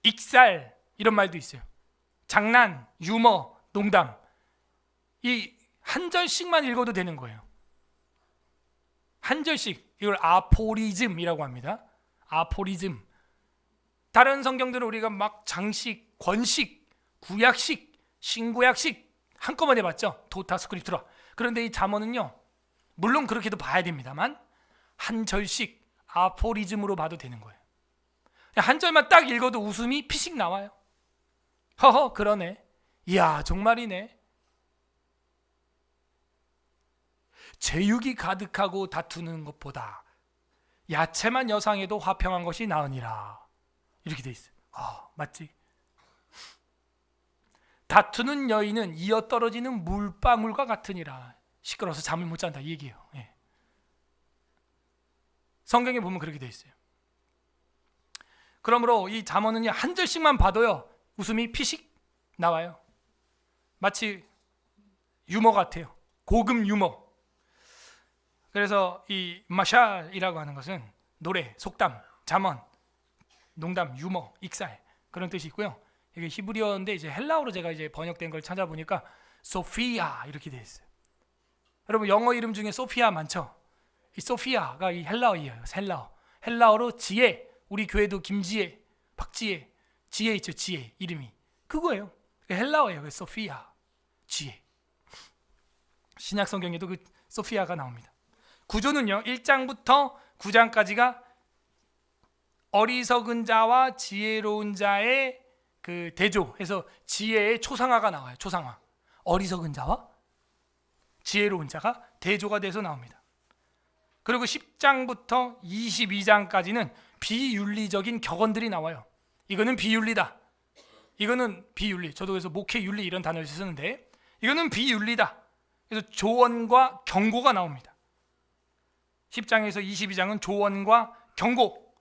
익살 이런 말도 있어요. 장난, 유머, 농담. 이 한 절씩만 읽어도 되는 거예요. 한 절씩. 이걸 아포리즘이라고 합니다. 아포리즘. 다른 성경들은 우리가 막 장식, 권식, 구약식, 신구약식 한꺼번에 봤죠. 도타 스크립트라. 그런데 이 잠언은요, 물론 그렇게도 봐야 됩니다만 한 절씩 아포리즘으로 봐도 되는 거예요. 한 절만 딱 읽어도 웃음이 피식 나와요. 허허, 그러네. 이야, 정말이네. 제육이 가득하고 다투는 것보다 야채만 여상해도 화평한 것이 나으니라. 이렇게 돼 있어요. 맞지? 다투는 여인은 이어 떨어지는 물방울과 같으니라. 시끄러워서 잠을 못 잔다 이 얘기예요. 예. 성경에 보면 그렇게 돼 있어요. 그러므로 이 잠언은요, 한 절씩만 봐도요 웃음이 피식 나와요. 마치 유머 같아요. 고급 유머. 그래서 이 마샬이라고 하는 것은 노래, 속담, 잠언, 농담, 유머, 익살 그런 뜻이 있고요. 이게 히브리어인데 이제 헬라어로 제가 이제 번역된 걸 찾아보니까 소피아 이렇게 되어 있어요. 여러분 영어 이름 중에 소피아 많죠? 이 소피아가 이 헬라어예요. 헬라어로 지혜. 우리 교회도 김지혜, 박지혜, 지혜 있죠. 지혜 이름이 그거예요. 헬라어예요. 소피아, 지혜. 신약 성경에도 그 소피아가 나옵니다. 구조는요, 1장부터 9장까지가 어리석은 자와 지혜로운 자의 그 대조해서 지혜의 초상화가 나와요. 초상화. 어리석은 자와 지혜로운 자가 대조가 돼서 나옵니다. 그리고 10장부터 22장까지는 비윤리적인 격언들이 나와요. 이거는 비윤리다. 이거는 비윤리. 저도 그래서 목회윤리 이런 단어를 쓰는데 이거는 비윤리다. 그래서 조언과 경고가 나옵니다. 10장에서 22장은 조언과 경고.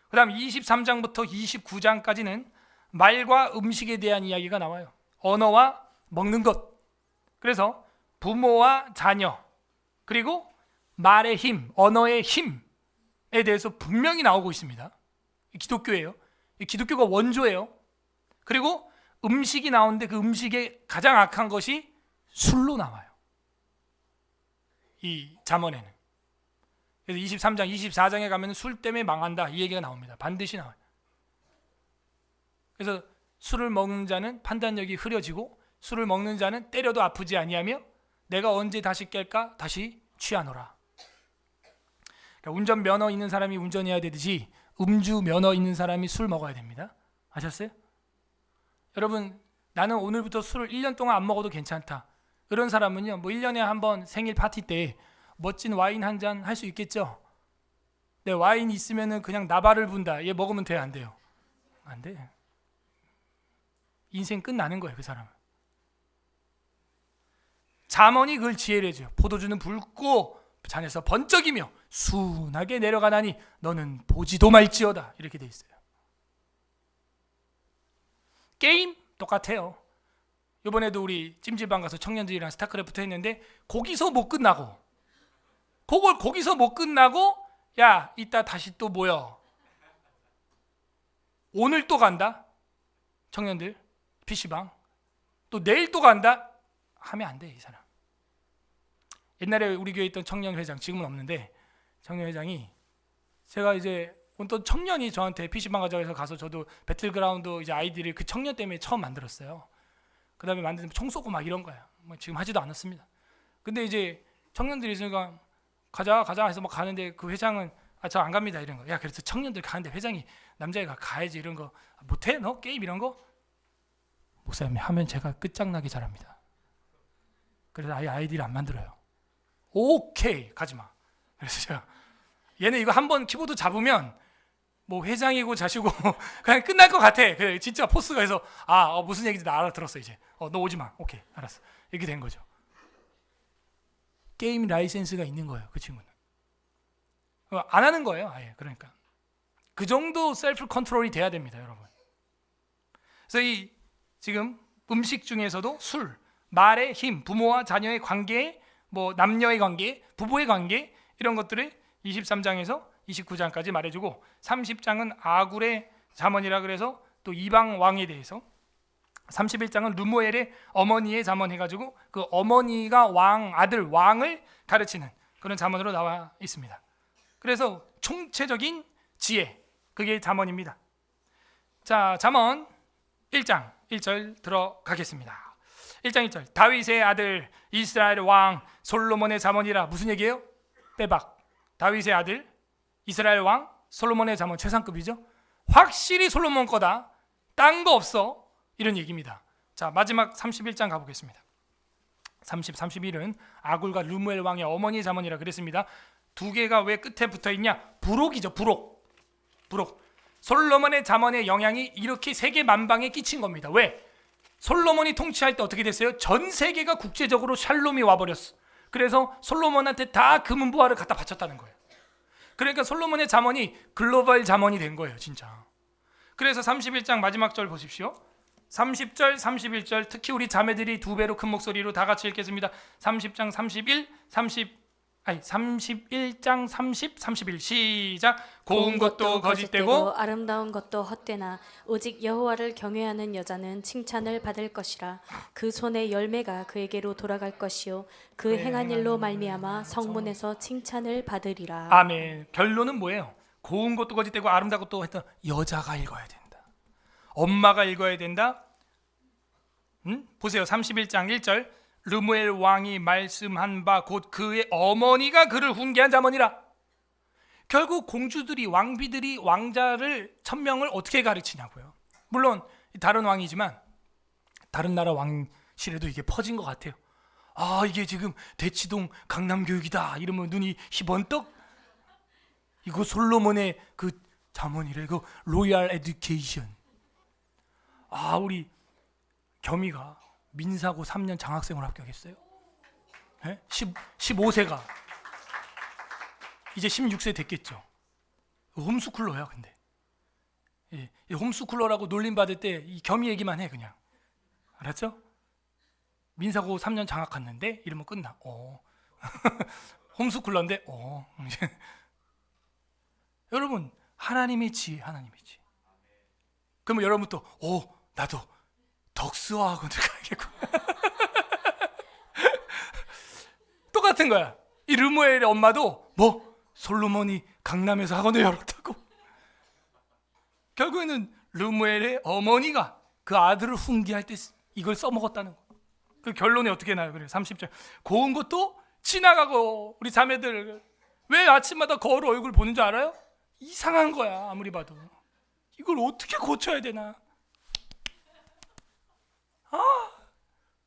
그 다음 23장부터 29장까지는 말과 음식에 대한 이야기가 나와요. 언어와 먹는 것. 그래서 부모와 자녀, 그리고 말의 힘, 언어의 힘에 대해서 분명히 나오고 있습니다. 기독교예요. 기독교가 원조예요. 그리고 음식이 나오는데 그 음식의 가장 악한 것이 술로 나와요. 이 잠언에는. 그래서 23장, 24장에 가면 술 때문에 망한다 이 얘기가 나옵니다. 반드시 나와요. 그래서 술을 먹는 자는 판단력이 흐려지고 술을 먹는 자는 때려도 아프지 아니하며 내가 언제 다시 깰까 다시 취하노라. 그러니까 운전면허 있는 사람이 운전해야 되듯이 음주 면허 있는 사람이 술 먹어야 됩니다. 아셨어요? 여러분 나는 오늘부터 술을 1년 동안 안 먹어도 괜찮다. 그런 사람은요, 뭐 1년에 한 번 생일 파티 때 멋진 와인 한 잔 할 수 있겠죠. 네, 와인 있으면은 그냥 나발을 분다. 얘 먹으면 돼, 안 돼요? 안 돼. 인생 끝나는 거예요, 그 사람은. 잠언이 그걸 지혜를 해줘요. 포도주는 붉고 잔에서 번쩍이며 순하게 내려가나니 너는 보지도 말지어다. 이렇게 돼 있어요. 게임 똑같아요. 이번에도 우리 찜질방 가서 청년들이랑 스타크래프트 했는데 거기서 못 끝나고 야 이따 다시 또 모여. 오늘 또 간다. 청년들 PC방 또 내일 또 간다 하면 안 돼. 이 사람. 옛날에 우리 교회에 있던 청년회장, 지금은 없는데 청년회장이, 제가 이제 어떤 청년이 저한테 PC방 가자고 해서 저도 배틀그라운드 이제 아이디를 그 청년 때문에 처음 만들었어요. 그 다음에 만드는 총 쏘고 막 이런 거야. 뭐 지금 하지도 않았습니다. 근데 이제 청년들이 있으니까 가자 해서 막 가는데 그 회장은 저 안 갑니다 이런 거. 야 그래서 청년들 가는데 회장이 남자애가 가야지 이런 거 못해? 너 게임 이런 거? 목사님이 하면 제가 끝장나게 잘합니다. 그래서 아예 아이디를 안 만들어요. 오케이 가지마. 그래서 제가 얘는 이거 한번 키보드 잡으면 뭐 회장이고 자시고 그냥 끝날 것 같아. 그래 진짜 포스가 해서 무슨 얘기인지 나 알아들었어 이제. 너 오지 마. 오케이 알았어. 이렇게 된 거죠. 게임 라이센스가 있는 거예요 그 친구는. 안 하는 거예요 아예. 그러니까 그 정도 셀프 컨트롤이 돼야 됩니다 여러분. 그래서 이 지금 음식 중에서도 술, 말의 힘, 부모와 자녀의 관계, 뭐 남녀의 관계, 부부의 관계 이런 것들을 23장에서 29장까지 말해주고 30장은 아굴의 잠언이라 그래서 또 이방 왕에 대해서 31장은 르무엘의 어머니의 잠언 해가지고 그 어머니가 아들 왕을 가르치는 그런 잠언으로 나와 있습니다. 그래서 총체적인 지혜 그게 잠언입니다. 자 잠언 1장 1절 들어가겠습니다. 1장 1절 다윗의 아들 이스라엘 왕 솔로몬의 잠언이라. 무슨 얘기예요? 빼박. 다윗의 아들 이스라엘 왕 솔로몬의 잠언 최상급이죠. 확실히 솔로몬 거다. 딴 거 없어. 이런 얘기입니다. 자 마지막 31장 가보겠습니다. 30, 31은 아굴과 르무엘 왕의 어머니의 잠언이라 그랬습니다. 두 개가 왜 끝에 붙어 있냐? 부록이죠. 부록. 솔로몬의 잠언의 영향이 이렇게 세계 만방에 끼친 겁니다. 왜? 솔로몬이 통치할 때 어떻게 됐어요? 전 세계가 국제적으로 샬롬이 와버렸어. 그래서 솔로몬한테 다 금은보화를 갖다 바쳤다는 거예요. 그러니까 솔로몬의 잠언이 글로벌 잠언이 된 거예요 진짜. 그래서 31장 마지막 절 보십시오. 30절 31절 특히 우리 자매들이 두 배로 큰 목소리로 다 같이 읽겠습니다. 31장 30, 31 시작. 고운 것도 거짓되고 아름다운 것도 헛되나 오직 여호와를 경외하는 여자는 칭찬을 받을 것이라. 그 손의 열매가 그에게로 돌아갈 것이요 그 행한 일로 말미암아 성문에서 칭찬을 받으리라. 아멘. 결론은 뭐예요? 고운 것도 거짓되고 아름다운 것도 했던 여자가 읽어야 된다. 엄마가 읽어야 된다. 보세요. 31장 1절 르무엘 왕이 말씀한 바 곧 그의 어머니가 그를 훈계한 잠언이라. 결국 공주들이 왕비들이 왕자를 천명을 어떻게 가르치냐고요. 물론 다른 왕이지만 다른 나라 왕실에도 이게 퍼진 것 같아요. 이게 지금 대치동 강남교육이다 이러면 눈이 희번떡. 이거 솔로몬의 그 잠언이래. 이거 로얄 에듀케이션. 우리 겸이가 민사고 3년 장학생으로 합격했어요. 15세가 이제 16세 됐겠죠. 홈스쿨러야. 근데 홈스쿨러라고 놀림 받을 때 이 겸이 얘기만 해 그냥. 알았죠? 민사고 3년 장학 갔는데 이러면 끝나. 홈스쿨러인데 여러분 하나님의 지혜. 그러면 여러분 또 나도 덕스와 학원을 가야겠고. 똑같은 거야. 이 르무엘의 엄마도 솔로몬이 강남에서 학원을 열었다고. 결국에는 르무엘의 어머니가 그 아들을 훈계할 때 이걸 써먹었다는 거. 그 결론이 어떻게 나요? 그래 30절 고운 것도 지나가고. 우리 자매들 왜 아침마다 거울 얼굴 보는 줄 알아요? 이상한 거야. 아무리 봐도 이걸 어떻게 고쳐야 되나.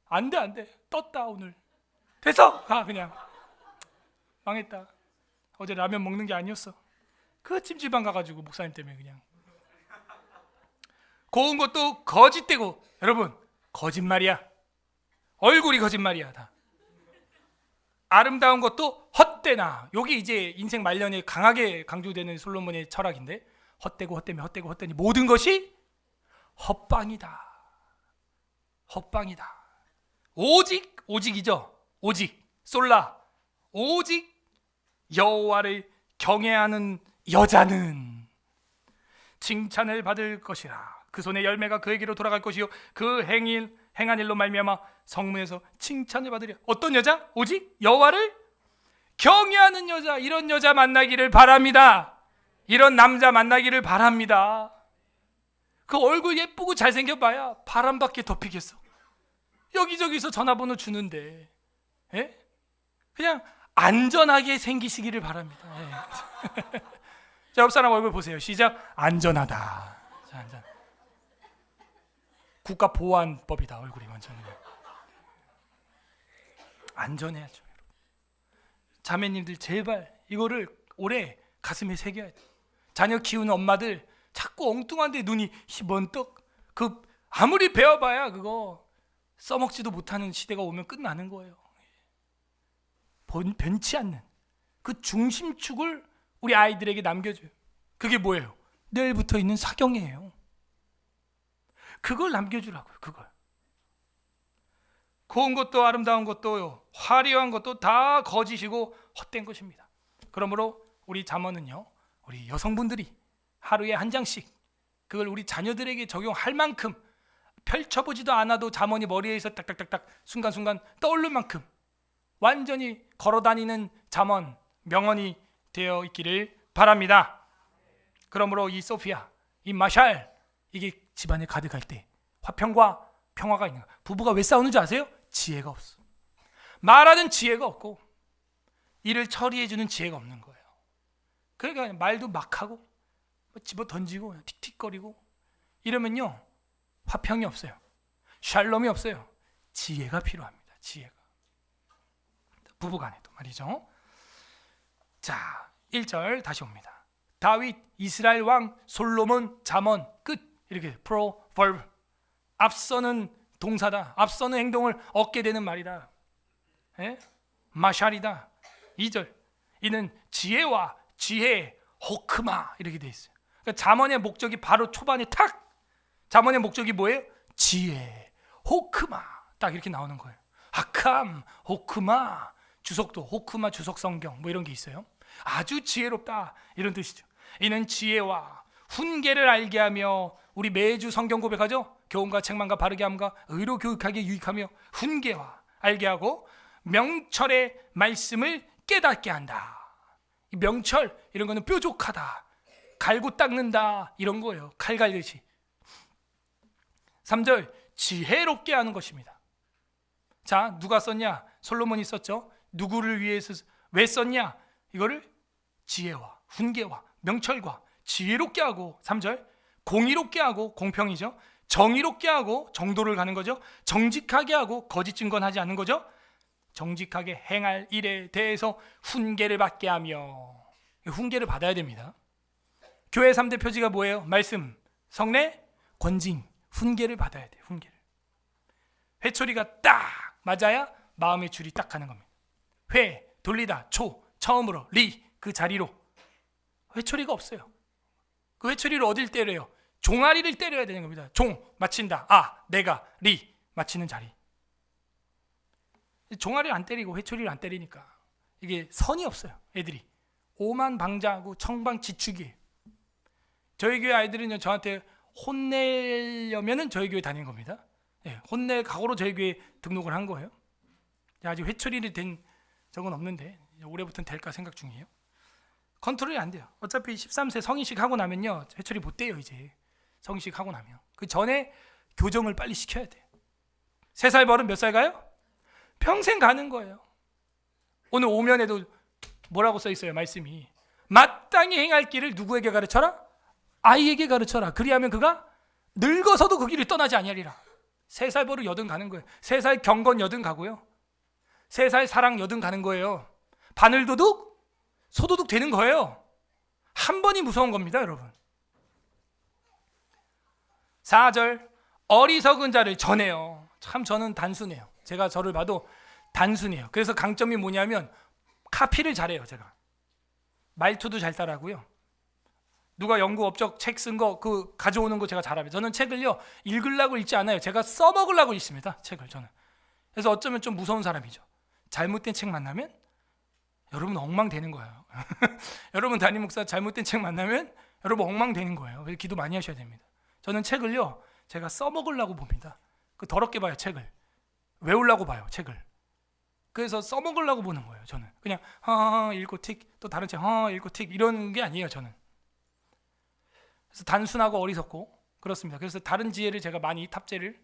안 돼. 떴다 오늘. 됐어. 가 그냥. 망했다. 어제 라면 먹는 게 아니었어. 그 찜질방 가가지고 목사님 때문에 그냥. 고운 것도 거짓되고 여러분 거짓말이야. 얼굴이 거짓말이야 다. 아름다운 것도 헛되나. 여기 이제 인생 말년에 강하게 강조되는 솔로몬의 철학인데 헛되고 헛되며 헛되고 헛되니 모든 것이 헛방이다. 헛방이다. 오직이죠. 오직 솔라. 오직 여호와를 경외하는 여자는 칭찬을 받을 것이라. 그 손의 열매가 그에게로 돌아갈 것이요 그 행한 일로 말미암아 성문에서 칭찬을 받으리라. 어떤 여자? 오직 여호와를 경외하는 여자. 이런 여자 만나기를 바랍니다. 이런 남자 만나기를 바랍니다. 그 얼굴 예쁘고 잘생겨봐야 바람밖에 덮이겠어. 여기저기서 전화번호 주는데 그냥 안전하게 생기시기를 바랍니다. 자, 옆 사람 얼굴 보세요. 시작. 안전하다. 자, 안전. 국가보안법이다. 얼굴이 완전 안전해야죠. 자매님들 제발 이거를 올해 가슴에 새겨야 돼. 자녀 키우는 엄마들 자꾸 엉뚱한데 눈이 번떡. 그 아무리 배워봐야 그거 써먹지도 못하는 시대가 오면 끝나는 거예요. 변치 않는 그 중심축을 우리 아이들에게 남겨줘요. 그게 뭐예요? 내일부터 있는 사경이에요. 그걸 남겨주라고요. 그걸. 고운 것도 아름다운 것도 화려한 것도 다 거짓이고 헛된 것입니다. 그러므로 우리 잠언은요, 우리 여성분들이 하루에 한 장씩 그걸 우리 자녀들에게 적용할 만큼 펼쳐보지도 않아도 잠언이 머리에서 딱딱딱딱 순간순간 떠오를 만큼 완전히 걸어다니는 잠언, 명언이 되어 있기를 바랍니다. 그러므로 이 소피아, 이 마샬, 이게 집안에 가득할 때 화평과 평화가 있는 거예요. 부부가 왜 싸우는 줄 아세요? 지혜가 없어. 말하는 지혜가 없고 일을 처리해주는 지혜가 없는 거예요. 그러니까 말도 막 하고 집어 던지고 틱틱거리고 이러면요 화평이 없어요. 샬롬이 없어요. 지혜가 필요합니다. 지혜가. 부부간에도 말이죠. 자, 1절 다시 옵니다. 다윗, 이스라엘 왕, 솔로몬, 잠언, 끝. 이렇게 proverb. 앞서는 동사다. 앞서는 행동을 얻게 되는 말이다. 마샬이다. 2절. 이는 지혜와 지혜, 호크마 이렇게 돼 있어요. 그러니까 잠언의 목적이 바로 초반에 탁. 잠언의 목적이 뭐예요? 지혜, 호크마. 딱 이렇게 나오는 거예요. 하캄, 호크마. 주석도 호크마 주석 성경 뭐 이런 게 있어요. 아주 지혜롭다 이런 뜻이죠. 이는 지혜와 훈계를 알게 하며 우리 매주 성경 고백하죠. 교훈과 책망과 바르게 함과 의로 교육하게 유익하며 훈계와 알게 하고 명철의 말씀을 깨닫게 한다. 이 명철 이런 거는 뾰족하다, 갈고 닦는다 이런 거예요. 칼 갈듯이. 3절 지혜롭게 하는 것입니다. 자, 누가 썼냐? 솔로몬이 썼죠. 누구를 위해서 왜 썼냐? 이거를 지혜와 훈계와 명철과 지혜롭게 하고 3절 공의롭게 하고 공평이죠. 정의롭게 하고 정도를 가는 거죠. 정직하게 하고 거짓 증거하지 않는 거죠. 정직하게 행할 일에 대해서 훈계를 받게 하며 훈계를 받아야 됩니다. 교회 3대 표지가 뭐예요? 말씀, 성례, 권징, 훈계를 받아야 돼요. 훈계를. 회초리가 딱 맞아야 마음의 줄이 딱 가는 겁니다. 회, 돌리다, 초, 처음으로, 리, 그 자리로. 회초리가 없어요. 그 회초리를 어딜 때려요? 종아리를 때려야 되는 겁니다. 종, 맞힌다. 아, 내가, 리, 맞히는 자리. 종아리를 안 때리고 회초리를 안 때리니까 이게 선이 없어요. 애들이. 오만방자하고 청방지축이에요. 저희 교회 아이들은 저한테 혼내려면은 저희 교회 다니는 겁니다. 네, 혼낼 각오로 저희 교회 등록을 한 거예요. 아직 회초리를 된 적은 없는데 올해부터는 될까 생각 중이에요. 컨트롤이 안 돼요. 어차피 13세 성인식 하고 나면요 회초리 못 떼요. 이제 성인식 하고 나면 그 전에 교정을 빨리 시켜야 돼. 3살 버릇 몇 살 가요? 평생 가는 거예요. 오늘 오면에도 뭐라고 써 있어요? 말씀이 마땅히 행할 길을 누구에게 가르쳐라? 아이에게 가르쳐라. 그리하면 그가 늙어서도 그 길을 떠나지 아니하리라. 3살 버릇 80 가는 거예요. 3살 경건 80 가고요. 3살 사랑 80 가는 거예요. 바늘도둑, 소도둑 되는 거예요. 한 번이 무서운 겁니다, 여러분. 4절 어리석은 자를 전해요. 참 저는 단순해요. 제가 저를 봐도 단순해요. 그래서 강점이 뭐냐면 카피를 잘해요. 제가 말투도 잘 따라하고요. 누가 연구 업적 책 쓴 거 그 가져오는 거 제가 잘합니다. 저는 책을요 읽으려고 읽지 않아요. 제가 써먹으려고 읽습니다. 책을 저는. 그래서 어쩌면 좀 무서운 사람이죠. 잘못된 책 만나면 여러분 엉망되는 거예요. 여러분 담임 목사 잘못된 책 만나면 여러분 엉망되는 거예요. 그래서 기도 많이 하셔야 됩니다. 저는 책을요 제가 써먹으려고 봅니다. 그 더럽게 봐요. 책을 외우려고 봐요. 책을. 그래서 써먹으려고 보는 거예요. 저는 그냥 읽고 틱, 또 다른 책 읽고 틱 이런 게 아니에요. 저는. 그래서 단순하고 어리석고 그렇습니다. 그래서 다른 지혜를 제가 많이 탑재를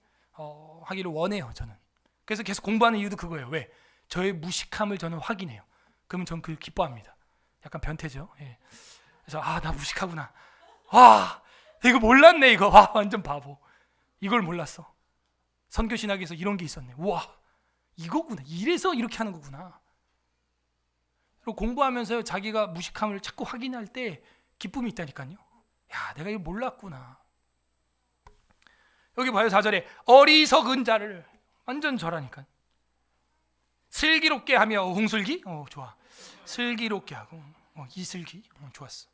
하기를 원해요. 저는. 그래서 계속 공부하는 이유도 그거예요. 왜? 저의 무식함을 저는 확인해요. 그러면 저는 그걸 기뻐합니다. 약간 변태죠. 예. 그래서 나 무식하구나. 이거 몰랐네 이거. 완전 바보. 이걸 몰랐어. 선교 신학에서 이런 게 있었네. 우와, 이거구나. 이래서 이렇게 하는 거구나. 그리고 공부하면서 자기가 무식함을 자꾸 확인할 때 기쁨이 있다니까요. 야, 내가 이거 몰랐구나. 여기 봐요. 4절에 어리석은 자를 완전 저라니까. 슬기롭게 하며 홍슬기? 좋아. 슬기롭게 하고 이슬기? 좋았어.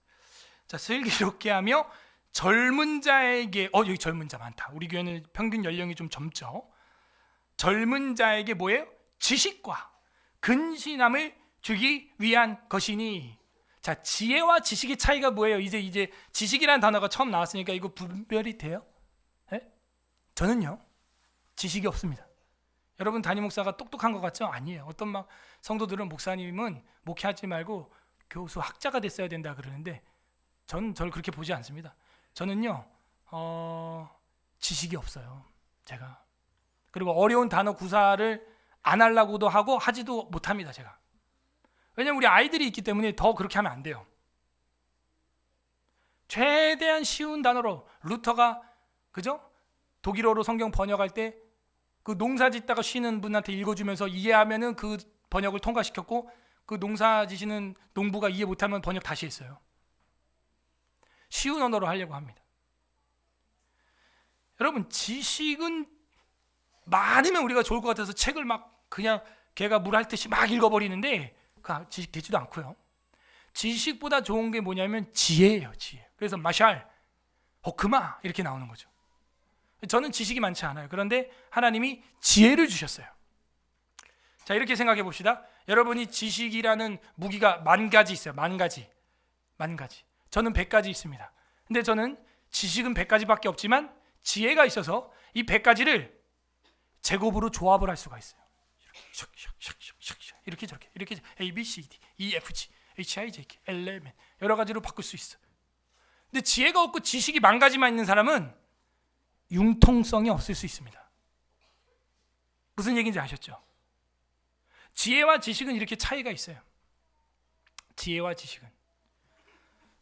자, 슬기롭게 하며 젊은 자에게 여기 젊은 자 많다. 우리 교회는 평균 연령이 좀 젊죠. 젊은 자에게 뭐예요? 지식과 근신함을 주기 위한 것이니. 자, 지혜와 지식의 차이가 뭐예요? 이제 지식이라는 단어가 처음 나왔으니까 이거 분별이 돼요? 네? 저는요 지식이 없습니다. 여러분 담임 목사가 똑똑한 것 같죠? 아니에요. 어떤 막 성도들은 목사님은 목회하지 말고 교수 학자가 됐어야 된다 그러는데 저는 저를 그렇게 보지 않습니다. 저는요 지식이 없어요. 제가. 그리고 어려운 단어 구사를 안 하려고도 하고 하지도 못합니다. 제가. 왜냐면 우리 아이들이 있기 때문에 더 그렇게 하면 안 돼요. 최대한 쉬운 단어로 루터가 그죠? 독일어로 성경 번역할 때 그 농사 짓다가 쉬는 분한테 읽어주면서 이해하면은 그 번역을 통과시켰고 그 농사 지시는 농부가 이해 못하면 번역 다시 했어요. 쉬운 언어로 하려고 합니다. 여러분 지식은 많으면 우리가 좋을 것 같아서 책을 막 그냥 개가 물 핥듯이 막 읽어버리는데 그 지식 되지도 않고요. 지식보다 좋은 게 뭐냐면 지혜예요. 지혜. 그래서 마샬, 호크마 이렇게 나오는 거죠. 저는 지식이 많지 않아요. 그런데 하나님이 지혜를 주셨어요. 자, 이렇게 생각해 봅시다. 여러분이 지식이라는 무기가 10,000가지 있어요. 10,000가지. 10,000가지. 저는 100가지 있습니다. 근데 저는 지식은 100가지밖에 없지만 지혜가 있어서 이 100가지를 제곱으로 조합을 할 수가 있어요. 이렇게 저렇게 이렇게 A, B, C, D, E, F, G, H, I, J, K, L, M, N 여러 가지로 바꿀 수 있어. 근데 지혜가 없고 지식이 10,000가지만 있는 사람은 융통성이 없을 수 있습니다. 무슨 얘기인지 아셨죠? 지혜와 지식은 이렇게 차이가 있어요. 지혜와 지식은.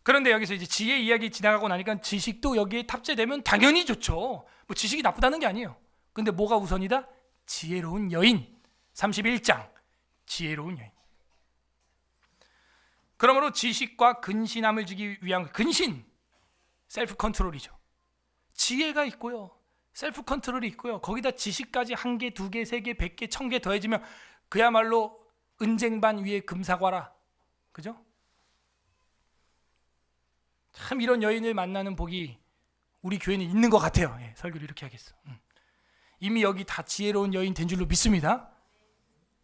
그런데 여기서 이제 지혜 이야기 지나가고 나니까 지식도 여기에 탑재되면 당연히 좋죠. 뭐 지식이 나쁘다는 게 아니에요. 근데 뭐가 우선이다? 지혜로운 여인. 31장 지혜로운 여인. 그러므로 지식과 근신함을 주기 위한 근신, 셀프 컨트롤이죠. 지혜가 있고요. 셀프 컨트롤이 있고요. 거기다 지식까지 1개, 2개, 3개, 100개, 1000개 더해지면 그야말로 은쟁반 위에 금사과라. 그죠? 참 이런 여인을 만나는 복이 우리 교회는 있는 것 같아요. 예, 설교를 이렇게 하겠어. 이미 여기 다 지혜로운 여인 된 줄로 믿습니다.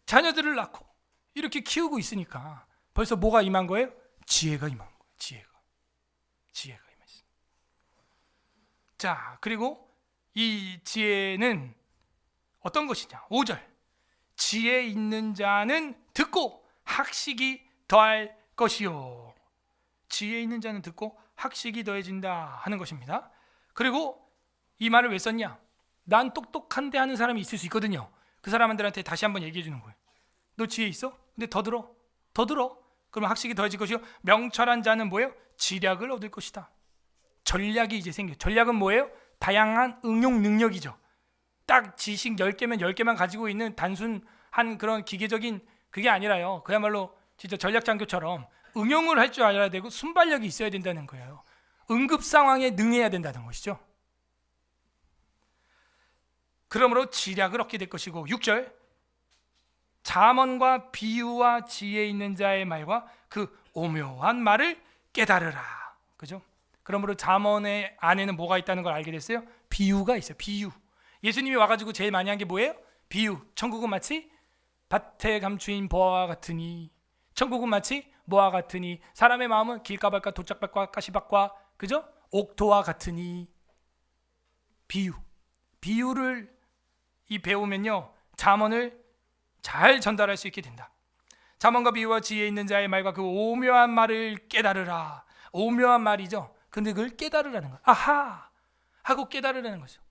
자녀들을 낳고 이렇게 키우고 있으니까 벌써 뭐가 임한 거예요? 지혜가 임한 거예요. 지혜가 임했어요. 자, 그리고 이 지혜는 어떤 것이냐? 5절. 지혜 있는 자는 듣고 학식이 더할 것이요. 지혜 있는 자는 듣고 학식이 더해진다 하는 것입니다. 그리고 이 말을 왜 썼냐? 난 똑똑한데 하는 사람이 있을 수 있거든요. 그 사람들한테 다시 한번 얘기해 주는 거예요. 너 지혜 있어? 근데 더 들어. 그러면 학식이 더해질 것이요. 명철한 자는 뭐예요? 지략을 얻을 것이다. 전략이 이제 생겨요. 전략은 뭐예요? 다양한 응용 능력이죠. 딱 지식 10개면 10개만 가지고 있는 단순한 그런 기계적인 그게 아니라요. 그야말로 진짜 전략장교처럼 응용을 할 줄 알아야 되고 순발력이 있어야 된다는 거예요. 응급 상황에 능해야 된다는 것이죠. 그러므로 지략을 얻게 될 것이고 6절 잠언과 비유와 지혜 있는 자의 말과 그 오묘한 말을 깨달으라. 그죠? 그러므로 잠언의 안에는 뭐가 있다는 걸 알게 됐어요? 비유가 있어요. 비유. 예수님이 와가지고 제일 많이 한 게 뭐예요? 비유. 천국은 마치 밭에 감추인 보화와 같으니, 천국은 마치 뭐와 같으니, 사람의 마음은 길가밭과 도짝밭과 가시밭과 그죠? 옥토와 같으니. 비유. 비유를 배우면요 잠언을 잘 전달할 수 있게 된다. 잠언과 비유와 지혜 있는 자의 말과 그 오묘한 말을 깨달으라. 오묘한 말이죠. 근데 그걸 깨달으라는 거야. 아하 하고 깨달으라는 거죠.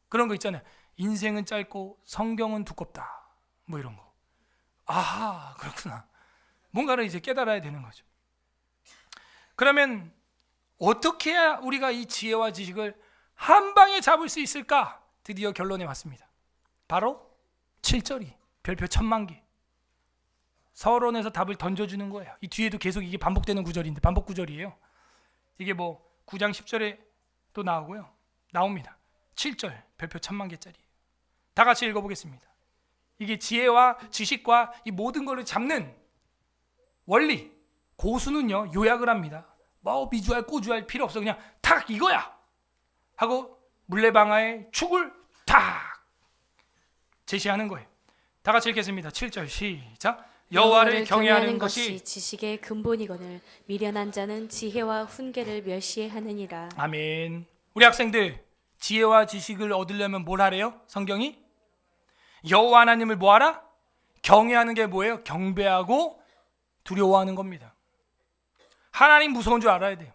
그런 거 있잖아요. 인생은 짧고 성경은 두껍다. 뭐 이런 거. 아하 그렇구나. 뭔가를 이제 깨달아야 되는 거죠. 그러면 어떻게 해야 우리가 이 지혜와 지식을 한 방에 잡을 수 있을까? 드디어 결론에 왔습니다. 바로 7절이 별표 10,000,000개. 서론에서 답을 던져주는 거예요. 이 뒤에도 계속 이게 반복되는 구절인데 반복 구절이에요. 이게 뭐 9장 10절에 또 나오고요. 나옵니다. 7절 별표 10,000,000개짜리. 다 같이 읽어보겠습니다. 이게 지혜와 지식과 이 모든 것을 잡는 원리. 고수는요 요약을 합니다. 뭐 미주알 꼬주알 필요 없어. 그냥 탁 이거야 하고 물레방아의 축을 탁 제시하는 거예요. 다 같이 읽겠습니다. 7절 시작. 여호와를 경외하는 것이 지식의 근본이거늘 미련한 자는 지혜와 훈계를 멸시하느니라. 아멘. 우리 학생들 지혜와 지식을 얻으려면 뭘 하래요? 성경이 여호와 하나님을 뭐하라? 경외하는 게 뭐예요? 경배하고 두려워하는 겁니다. 하나님 무서운 줄 알아야 돼요.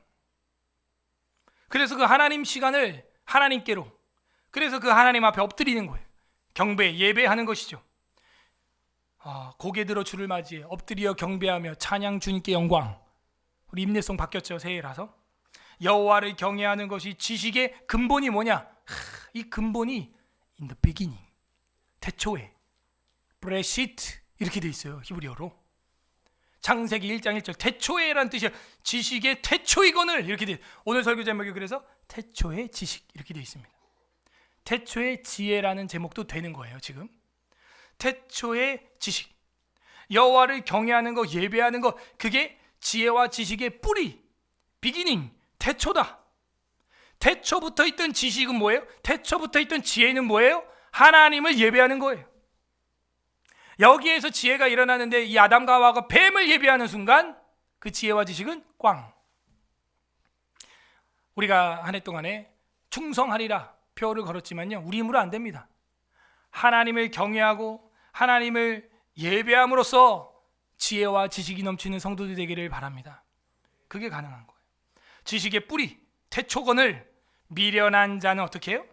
그래서 그 하나님 시간을 하나님께로, 그래서 그 하나님 앞에 엎드리는 거예요. 경배, 예배하는 것이죠. 고개 들어 주를 맞이해 엎드려 경배하며 찬양 주님께 영광. 우리 임내송 바뀌었죠. 새해라서. 여호와를 경외하는 것이 지식의 근본이 뭐냐? 이 근본이 in the beginning, 태초에, 브레시트 이렇게 돼 있어요. 히브리어로. 창세기 1장 1절 태초에라는 뜻이야. 지식의 태초이거늘 이렇게 돼. 오늘 설교 제목이 그래서 태초의 지식 이렇게 돼 있습니다. 태초의 지혜라는 제목도 되는 거예요. 지금 태초의 지식, 여호와를 경외하는 거, 예배하는 거, 그게 지혜와 지식의 뿌리, 비기닝, 태초다. 태초부터 있던 지식은 뭐예요? 태초부터 있던 지혜는 뭐예요? 하나님을 예배하는 거예요. 여기에서 지혜가 일어나는데 이 아담과 하와가 뱀을 예배하는 순간 그 지혜와 지식은 꽝. 우리가 한 해 동안에 충성하리라 표를 걸었지만요, 우리 힘으로 안 됩니다. 하나님을 경외하고 하나님을 예배함으로써 지혜와 지식이 넘치는 성도들 되기를 바랍니다. 그게 가능한 거예요. 지식의 뿌리, 태초건을 미련한 자는 어떻게 해요?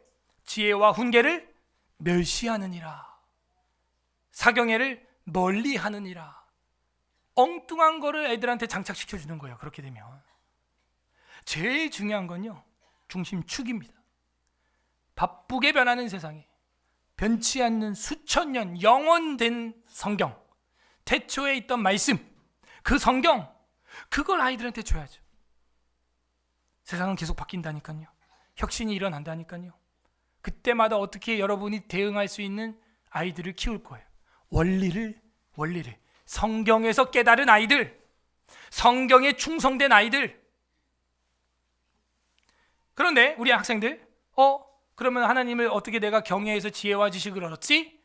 지혜와 훈계를 멸시하느니라. 사경애를 멀리하느니라. 엉뚱한 거를 애들한테 장착시켜 주는 거예요. 그렇게 되면 제일 중요한 건요, 중심축입니다. 바쁘게 변하는 세상에 변치 않는 수천 년 영원된 성경, 태초에 있던 말씀, 그 성경, 그걸 아이들한테 줘야죠. 세상은 계속 바뀐다니까요. 혁신이 일어난다니까요. 그때마다 어떻게 여러분이 대응할 수 있는 아이들을 키울 거예요. 원리를 성경에서 깨달은 아이들, 성경에 충성된 아이들. 그런데 우리 학생들, 그러면 하나님을 어떻게 내가 경외해서 지혜와 지식을 얻었지?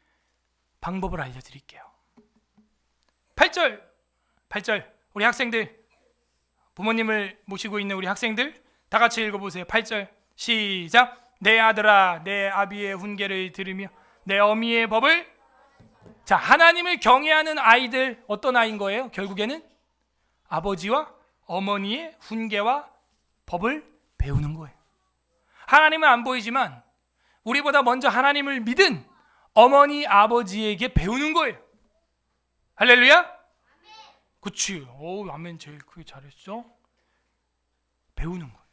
방법을 알려드릴게요. 8절 우리 학생들, 부모님을 모시고 있는 우리 학생들 다 같이 읽어보세요. 8절 시작. 내 아들아, 내 아비의 훈계를 들으며 내 어미의 법을. 자, 하나님을 경외하는 아이들 어떤 아이인 거예요? 결국에는 아버지와 어머니의 훈계와 법을 배우는 거예요. 하나님은 안 보이지만 우리보다 먼저 하나님을 믿은 어머니, 아버지에게 배우는 거예요. 할렐루야? 그치. 아멘. 제일 크게 잘했어. 배우는 거예요.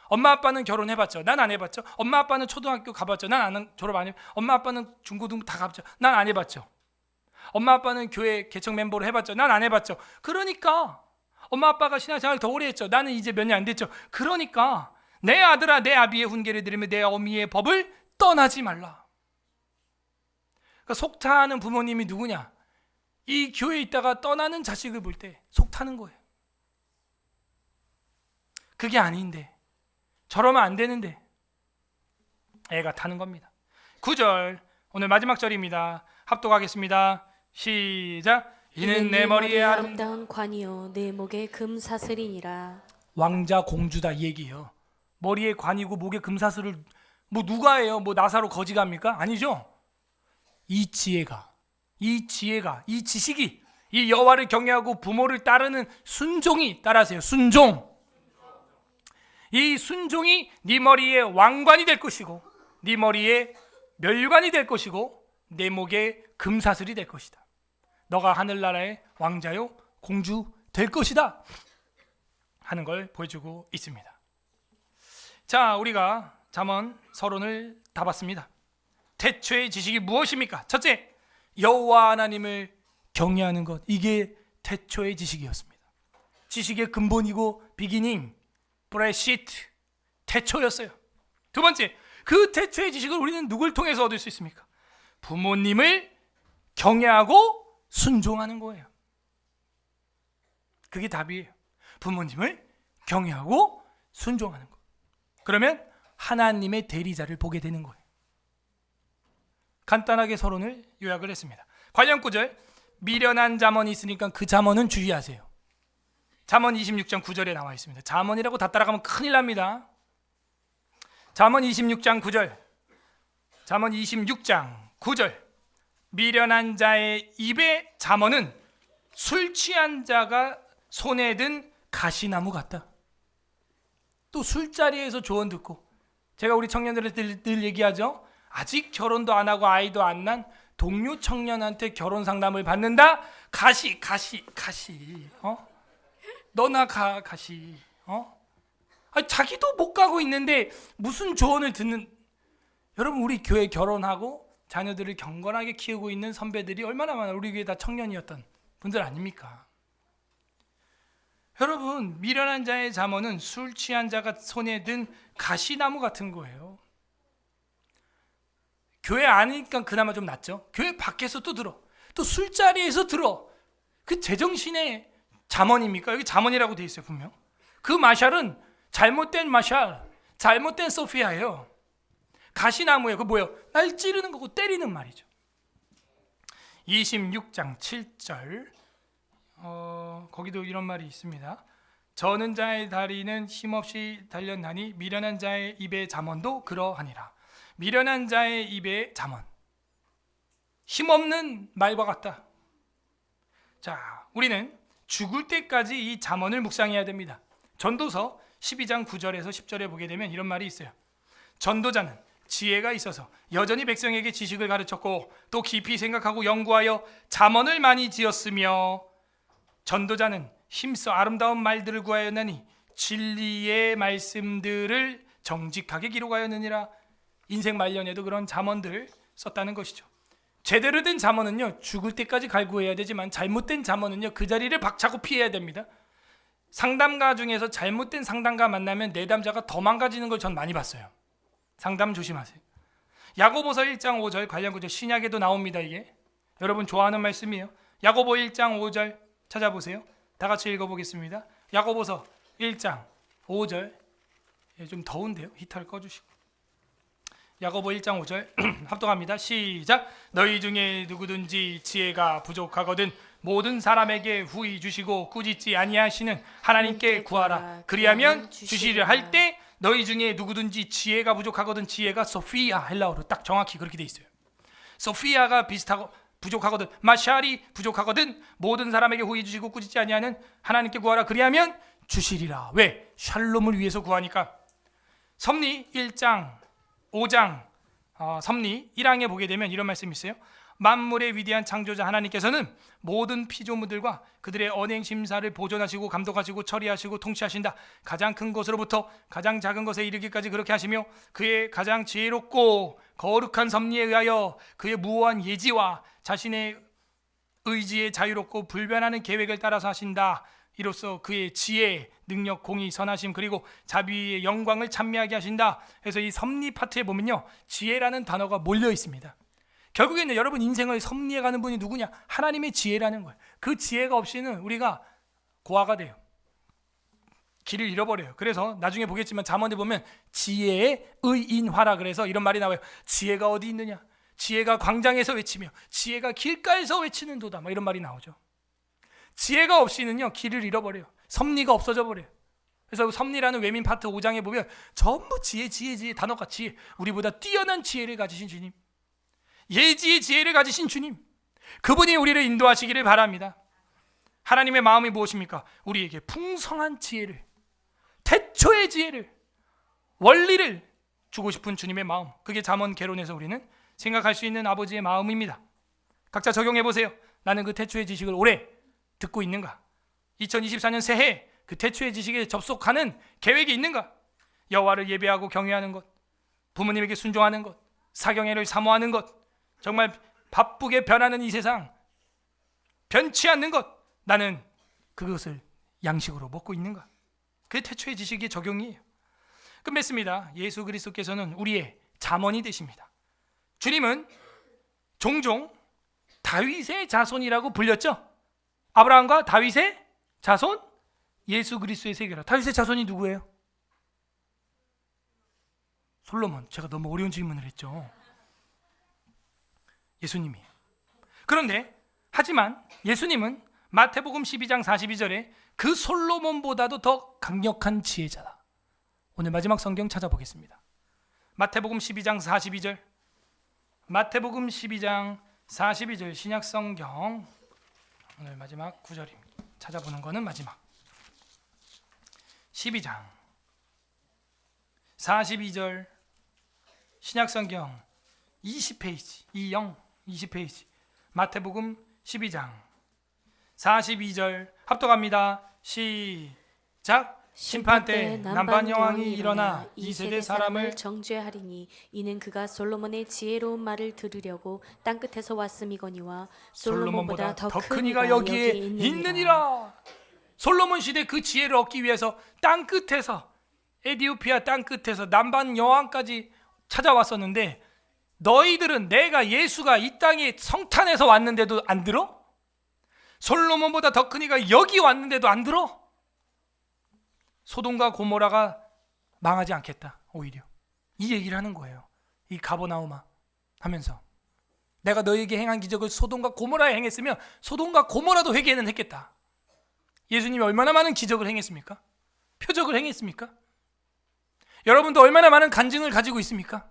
엄마 아빠는 결혼해봤죠. 난 안 해봤죠. 엄마 아빠는 초등학교 가봤죠. 난 안 졸업 안 해. 엄마 아빠는 중고등 다 가봤죠. 난 안 해봤죠. 엄마 아빠는 교회 개척 멤버로 해봤죠. 난 안 해봤죠. 그러니까 엄마 아빠가 신앙생활 더 오래 했죠. 나는 이제 몇 년 안 됐죠. 그러니까 내 아들아 내 아비의 훈계를 들으며 내 어미의 법을 떠나지 말라. 그러니까 속타하는 부모님이 누구냐? 이 교회에 있다가 떠나는 자식을 볼 때 속타는 거예요. 그게 아닌데, 저러면 안 되는데 애가 타는 겁니다. 9절, 오늘 마지막 절입니다. 합독하겠습니다. 시작. 이는 내 머리에 아름다운 관이요 내 목에 금사슬이니라. 왕자 공주다 이 얘기예요. 머리에 관이고 목에 금사슬을 뭐 누가 해요? 뭐 나사로 거지가 합니까? 아니죠. 이 지혜가, 이 지식이, 이 여호와를 경외하고 부모를 따르는 순종이, 따라하세요. 순종. 이 순종이 네 머리에 왕관이 될 것이고 네 머리에 멸관이 될 것이고 내 목에 금사슬이 될 것이다. 너가 하늘나라의 왕자요 공주 될 것이다 하는 걸 보여주고 있습니다. 자, 우리가 잠언 서론을 다 봤습니다. 태초의 지식이 무엇입니까? 첫째, 여호와 하나님을 경외하는 것. 이게 태초의 지식이었습니다. 지식의 근본이고 비기닝, 브레시트, 태초였어요. 두 번째, 그 태초의 지식을 우리는 누굴 통해서 얻을 수 있습니까? 부모님을 경외하고 순종하는 거예요. 그게 답이에요. 부모님을 경외하고 순종하는 거. 그러면 하나님의 대리자를 보게 되는 거예요. 간단하게 서론을 요약을 했습니다. 관련 구절, 미련한 잠언이 있으니까 그 잠언은 주의하세요. 잠언 26장 9절에 나와 있습니다. 잠언이라고 다 따라가면 큰일 납니다. 잠언 26장 9절, 잠언 26장 9절, 미련한 자의 입의 잠언은 술 취한 자가 손에 든 가시나무 같다. 또 술자리에서 조언 듣고, 제가 우리 청년들한테 늘 얘기하죠. 아직 결혼도 안 하고 아이도 안 난 동료 청년한테 결혼 상담을 받는다. 가시. 너나 가시. 아니, 자기도 못 가고 있는데 무슨 조언을 듣는. 여러분, 우리 교회 결혼하고 자녀들을 경건하게 키우고 있는 선배들이 얼마나 많아. 우리 교회 다 청년이었던 분들 아닙니까? 여러분, 미련한 자의 잠언은 술 취한 자가 손에 든 가시나무 같은 거예요. 교회 안이니까 그나마 좀 낫죠. 교회 밖에서 또 들어. 또 술자리에서 들어. 그 제정신의 잠언입니까? 여기 잠언이라고 돼 있어요, 분명. 그 마샬은 잘못된 마샬, 잘못된 소피아예요. 가시나무예요. 그 뭐예요? 날 찌르는 거고 때리는 말이죠. 26장 7절, 거기도 이런 말이 있습니다. 저는 자의 다리는 힘없이 달렸나니 미련한 자의 입의 잠언도 그러하니라. 미련한 자의 입의 잠언, 힘없는 말과 같다. 자, 우리는 죽을 때까지 이 잠언을 묵상해야 됩니다. 전도서 12장 9절에서 10절에 보게 되면 이런 말이 있어요. 전도자는 지혜가 있어서 여전히 백성에게 지식을 가르쳤고 또 깊이 생각하고 연구하여 잠언을 많이 지었으며, 전도자는 힘써 아름다운 말들을 구하였나니 진리의 말씀들을 정직하게 기록하였느니라. 인생 말년에도 그런 잠언들 썼다는 것이죠. 제대로 된 잠언은요, 죽을 때까지 갈구해야 되지만 잘못된 잠언은요, 그 자리를 박차고 피해야 됩니다. 상담가 중에서 잘못된 상담가 만나면 내담자가 더 망가지는 걸 전 많이 봤어요. 상담 조심하세요. 야고보서 1장 5절 관련 구절, 신약에도 나옵니다. 이게 여러분 좋아하는 말씀이에요. 야고보 1장 5절 찾아보세요. 다 같이 읽어보겠습니다. 야고보서 1장 5절. 좀 더운데요. 히터를 꺼주시고. 야고보 1장 5절 합독합니다. 시작. 너희 중에 누구든지 지혜가 부족하거든 모든 사람에게 후히 주시고 꾸짖지 아니하시는 하나님께 구하라. 그리하면 주시려 할 때 너희 중에 누구든지 지혜가 부족하거든. 지혜가 소피아, 헬라어로 딱 정확히 그렇게 돼 있어요. 소피아가 비슷하고 부족하거든, 마샬이 부족하거든 모든 사람에게 후히 주시고 꾸짖지 아니하는 하나님께 구하라. 그리하면 주시리라. 왜? 샬롬을 위해서 구하니까. 섭리 1장 5장 섭리 1항에 보게 되면 이런 말씀이 있어요. 만물의 위대한 창조자 하나님께서는 모든 피조물들과 그들의 언행 심사를 보존하시고 감독하시고 처리하시고 통치하신다. 가장 큰 것으로부터 가장 작은 것에 이르기까지 그렇게 하시며 그의 가장 지혜롭고 거룩한 섭리에 의하여 그의 무호한 예지와 자신의 의지에 자유롭고 불변하는 계획을 따라서 하신다. 이로써 그의 지혜, 능력, 공의, 선하심 그리고 자비의 영광을 찬미하게 하신다. 그래서 이 섭리 파트에 보면요, 지혜라는 단어가 몰려 있습니다. 결국에는 여러분 인생을 섭리해가는 분이 누구냐? 하나님의 지혜라는 거예요. 그 지혜가 없이는 우리가 고아가 돼요. 길을 잃어버려요. 그래서 나중에 보겠지만 잠언에 보면 지혜의 의인화라 그래서 이런 말이 나와요. 지혜가 어디 있느냐? 지혜가 광장에서 외치며 지혜가 길가에서 외치는도다. 뭐 이런 말이 나오죠. 지혜가 없이는요 길을 잃어버려요. 섭리가 없어져 버려요. 그래서 섭리라는 외민 파트 5장에 보면 전부 지혜 단어가 지혜. 우리보다 뛰어난 지혜를 가지신 주님, 예지의 지혜를 가지신 주님, 그분이 우리를 인도하시기를 바랍니다. 하나님의 마음이 무엇입니까? 우리에게 풍성한 지혜를, 태초의 지혜를, 원리를 주고 싶은 주님의 마음. 그게 잠언 개론에서 우리는 생각할 수 있는 아버지의 마음입니다. 각자 적용해 보세요. 나는 그 태초의 지식을 오래 듣고 있는가? 2024년 새해 그 태초의 지식에 접속하는 계획이 있는가? 여호와를 예배하고 경외하는 것, 부모님에게 순종하는 것, 사경회를 사모하는 것, 정말 바쁘게 변하는 이 세상 변치 않는 것, 나는 그것을 양식으로 먹고 있는가? 그게 태초의 지식의 적용이에요. 끝맺습니다. 예수 그리스도께서는 우리의 잠언이 되십니다. 주님은 종종 다윗의 자손이라고 불렸죠. 아브라함과 다윗의 자손, 예수 그리스도의 세계라. 다윗의 자손이 누구예요? 솔로몬. 제가 너무 어려운 질문을 했죠. 예수님이에요. 그런데 하지만 예수님은 마태복음 12장 42절에 그 솔로몬보다도 더 강력한 지혜자다. 오늘 마지막 성경 찾아보겠습니다. 마태복음 12장 42절. 마태복음 12장 42절 신약 성경 오늘 마지막 구절입니다. 찾아보는 거는 마지막 12장 42절 신약 성경 20페이지 20페이지 마태복음 12장 42절 합독합니다. 시작. 심판 때 남반 여왕이 일어나 이 세대 사람을 정죄하리니 이는 그가 솔로몬의 지혜로운 말을 들으려고 땅끝에서 왔음이거니와 솔로몬보다 더 큰 이가 여기에 있느니라. 솔로몬 시대 그 지혜를 얻기 위해서 땅끝에서, 에디오피아 땅끝에서 남반 여왕까지 찾아왔었는데 너희들은 내가 예수가 이 땅에 성탄에서 왔는데도 안 들어? 솔로몬보다 더 큰 이가 여기 왔는데도 안 들어? 소돔과 고모라가 망하지 않겠다. 오히려 이 얘기를 하는 거예요. 이 가버나움아 하면서 내가 너희에게 행한 기적을 소돔과 고모라에 행했으면 소돔과 고모라도 회개는 했겠다. 예수님이 얼마나 많은 기적을 행했습니까? 표적을 행했습니까? 여러분도 얼마나 많은 간증을 가지고 있습니까?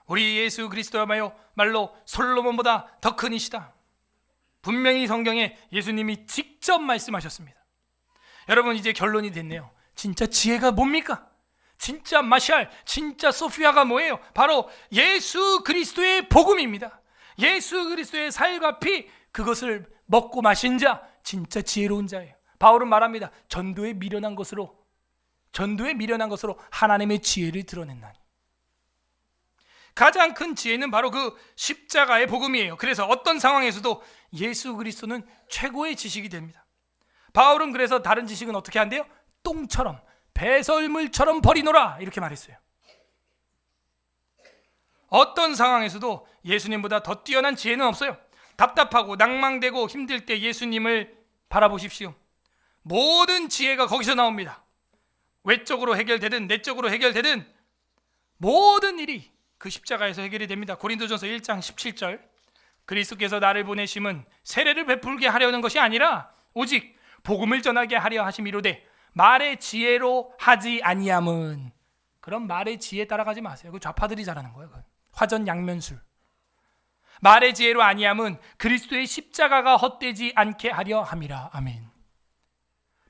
우리 예수 그리스도야말로 솔로몬보다 더 큰 이시다. 분명히 성경에 예수님이 직접 말씀하셨습니다. 여러분 이제 결론이 됐네요. 진짜 지혜가 뭡니까? 진짜 마샬, 진짜 소피아가 뭐예요? 바로 예수 그리스도의 복음입니다. 예수 그리스도의 살과 피, 그것을 먹고 마신 자, 진짜 지혜로운 자예요. 바울은 말합니다. 전도에 미련한 것으로 하나님의 지혜를 드러냈나니. 가장 큰 지혜는 바로 그 십자가의 복음이에요. 그래서 어떤 상황에서도 예수 그리스도는 최고의 지식이 됩니다. 바울은 그래서 다른 지식은 어떻게 한대요? 똥처럼 배설물처럼 버리노라 이렇게 말했어요. 어떤 상황에서도 예수님보다 더 뛰어난 지혜는 없어요. 답답하고 낭망되고 힘들 때 예수님을 바라보십시오. 모든 지혜가 거기서 나옵니다. 외적으로 해결되든 내적으로 해결되든 모든 일이 그 십자가에서 해결이 됩니다. 고린도전서 1장 17절 그리스도께서 나를 보내심은 세례를 베풀게 하려는 것이 아니라 오직 복음을 전하게 하려 하심이로되 말의 지혜로 하지 아니함은. 그런 말의 지혜에 따라가지 마세요. 그 좌파들이 잘하는 거예요. 화전 양면술. 말의 지혜로 아니함은 그리스도의 십자가가 헛되지 않게 하려 함이라. 아멘.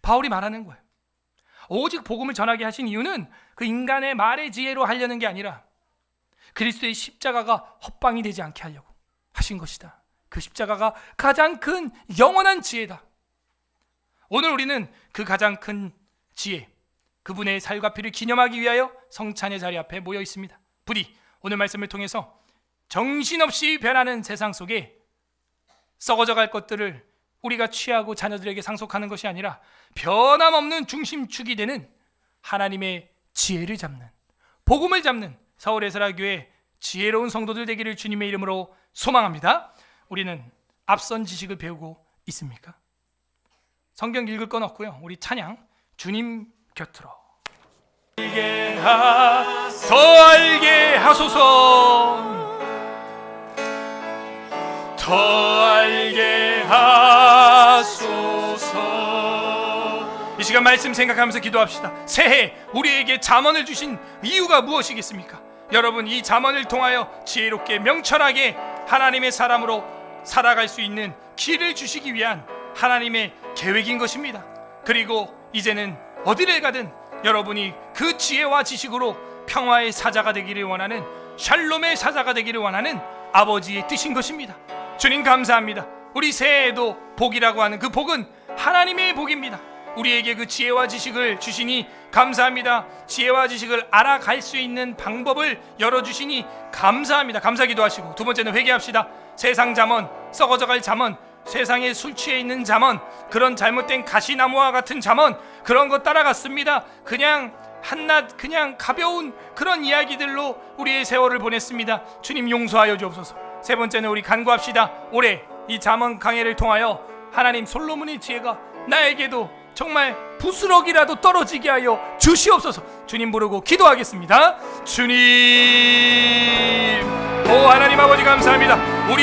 바울이 말하는 거예요. 오직 복음을 전하게 하신 이유는 그 인간의 말의 지혜로 하려는 게 아니라 그리스도의 십자가가 헛방이 되지 않게 하려고 하신 것이다. 그 십자가가 가장 큰 영원한 지혜다. 오늘 우리는 그 가장 큰 지혜, 그분의 살과 피를 기념하기 위하여 성찬의 자리 앞에 모여 있습니다. 부디 오늘 말씀을 통해서 정신없이 변하는 세상 속에 썩어져 갈 것들을 우리가 취하고 자녀들에게 상속하는 것이 아니라 변함없는 중심축이 되는 하나님의 지혜를 잡는, 복음을 잡는 서울에서라교회 지혜로운 성도들 되기를 주님의 이름으로 소망합니다. 우리는 앞선 지식을 배우고 있습니까? 성경 읽을 건 없고요. 우리 찬양 주님 곁으로 더 알게 하소서, 더 알게 하소서. 이 시간 말씀 생각하면서 기도합시다. 새해 우리에게 잠언을 주신 이유가 무엇이겠습니까? 여러분, 이 잠언을 통하여 지혜롭게 명철하게 하나님의 사람으로 살아갈 수 있는 길을 주시기 위한 하나님의 계획인 것입니다. 그리고 이제는 어디를 가든 여러분이 그 지혜와 지식으로 평화의 사자가 되기를 원하는, 샬롬의 사자가 되기를 원하는 아버지의 뜻인 것입니다. 주님 감사합니다. 우리 새해에도 복이라고 하는 그 복은 하나님의 복입니다. 우리에게 그 지혜와 지식을 주시니 감사합니다. 지혜와 지식을 알아갈 수 있는 방법을 열어주시니 감사합니다. 감사 기도하시고, 두 번째는 회개합시다. 세상 잠언, 썩어져갈 잠언, 세상에 술 취해 있는 잠언, 그런 잘못된 가시나무와 같은 잠언, 그런 거 따라갔습니다. 그냥 한낱 그냥 가벼운 그런 이야기들로 우리의 세월을 보냈습니다. 주님 용서하여 주옵소서. 세 번째는 우리 간구합시다. 올해 이 잠언 강해를 통하여 하나님 솔로몬의 지혜가 나에게도 정말 부스럭이라도 떨어지게 하여 주시옵소서. 주님 부르고 기도하겠습니다. 주님, 오 하나님 아버지 감사합니다.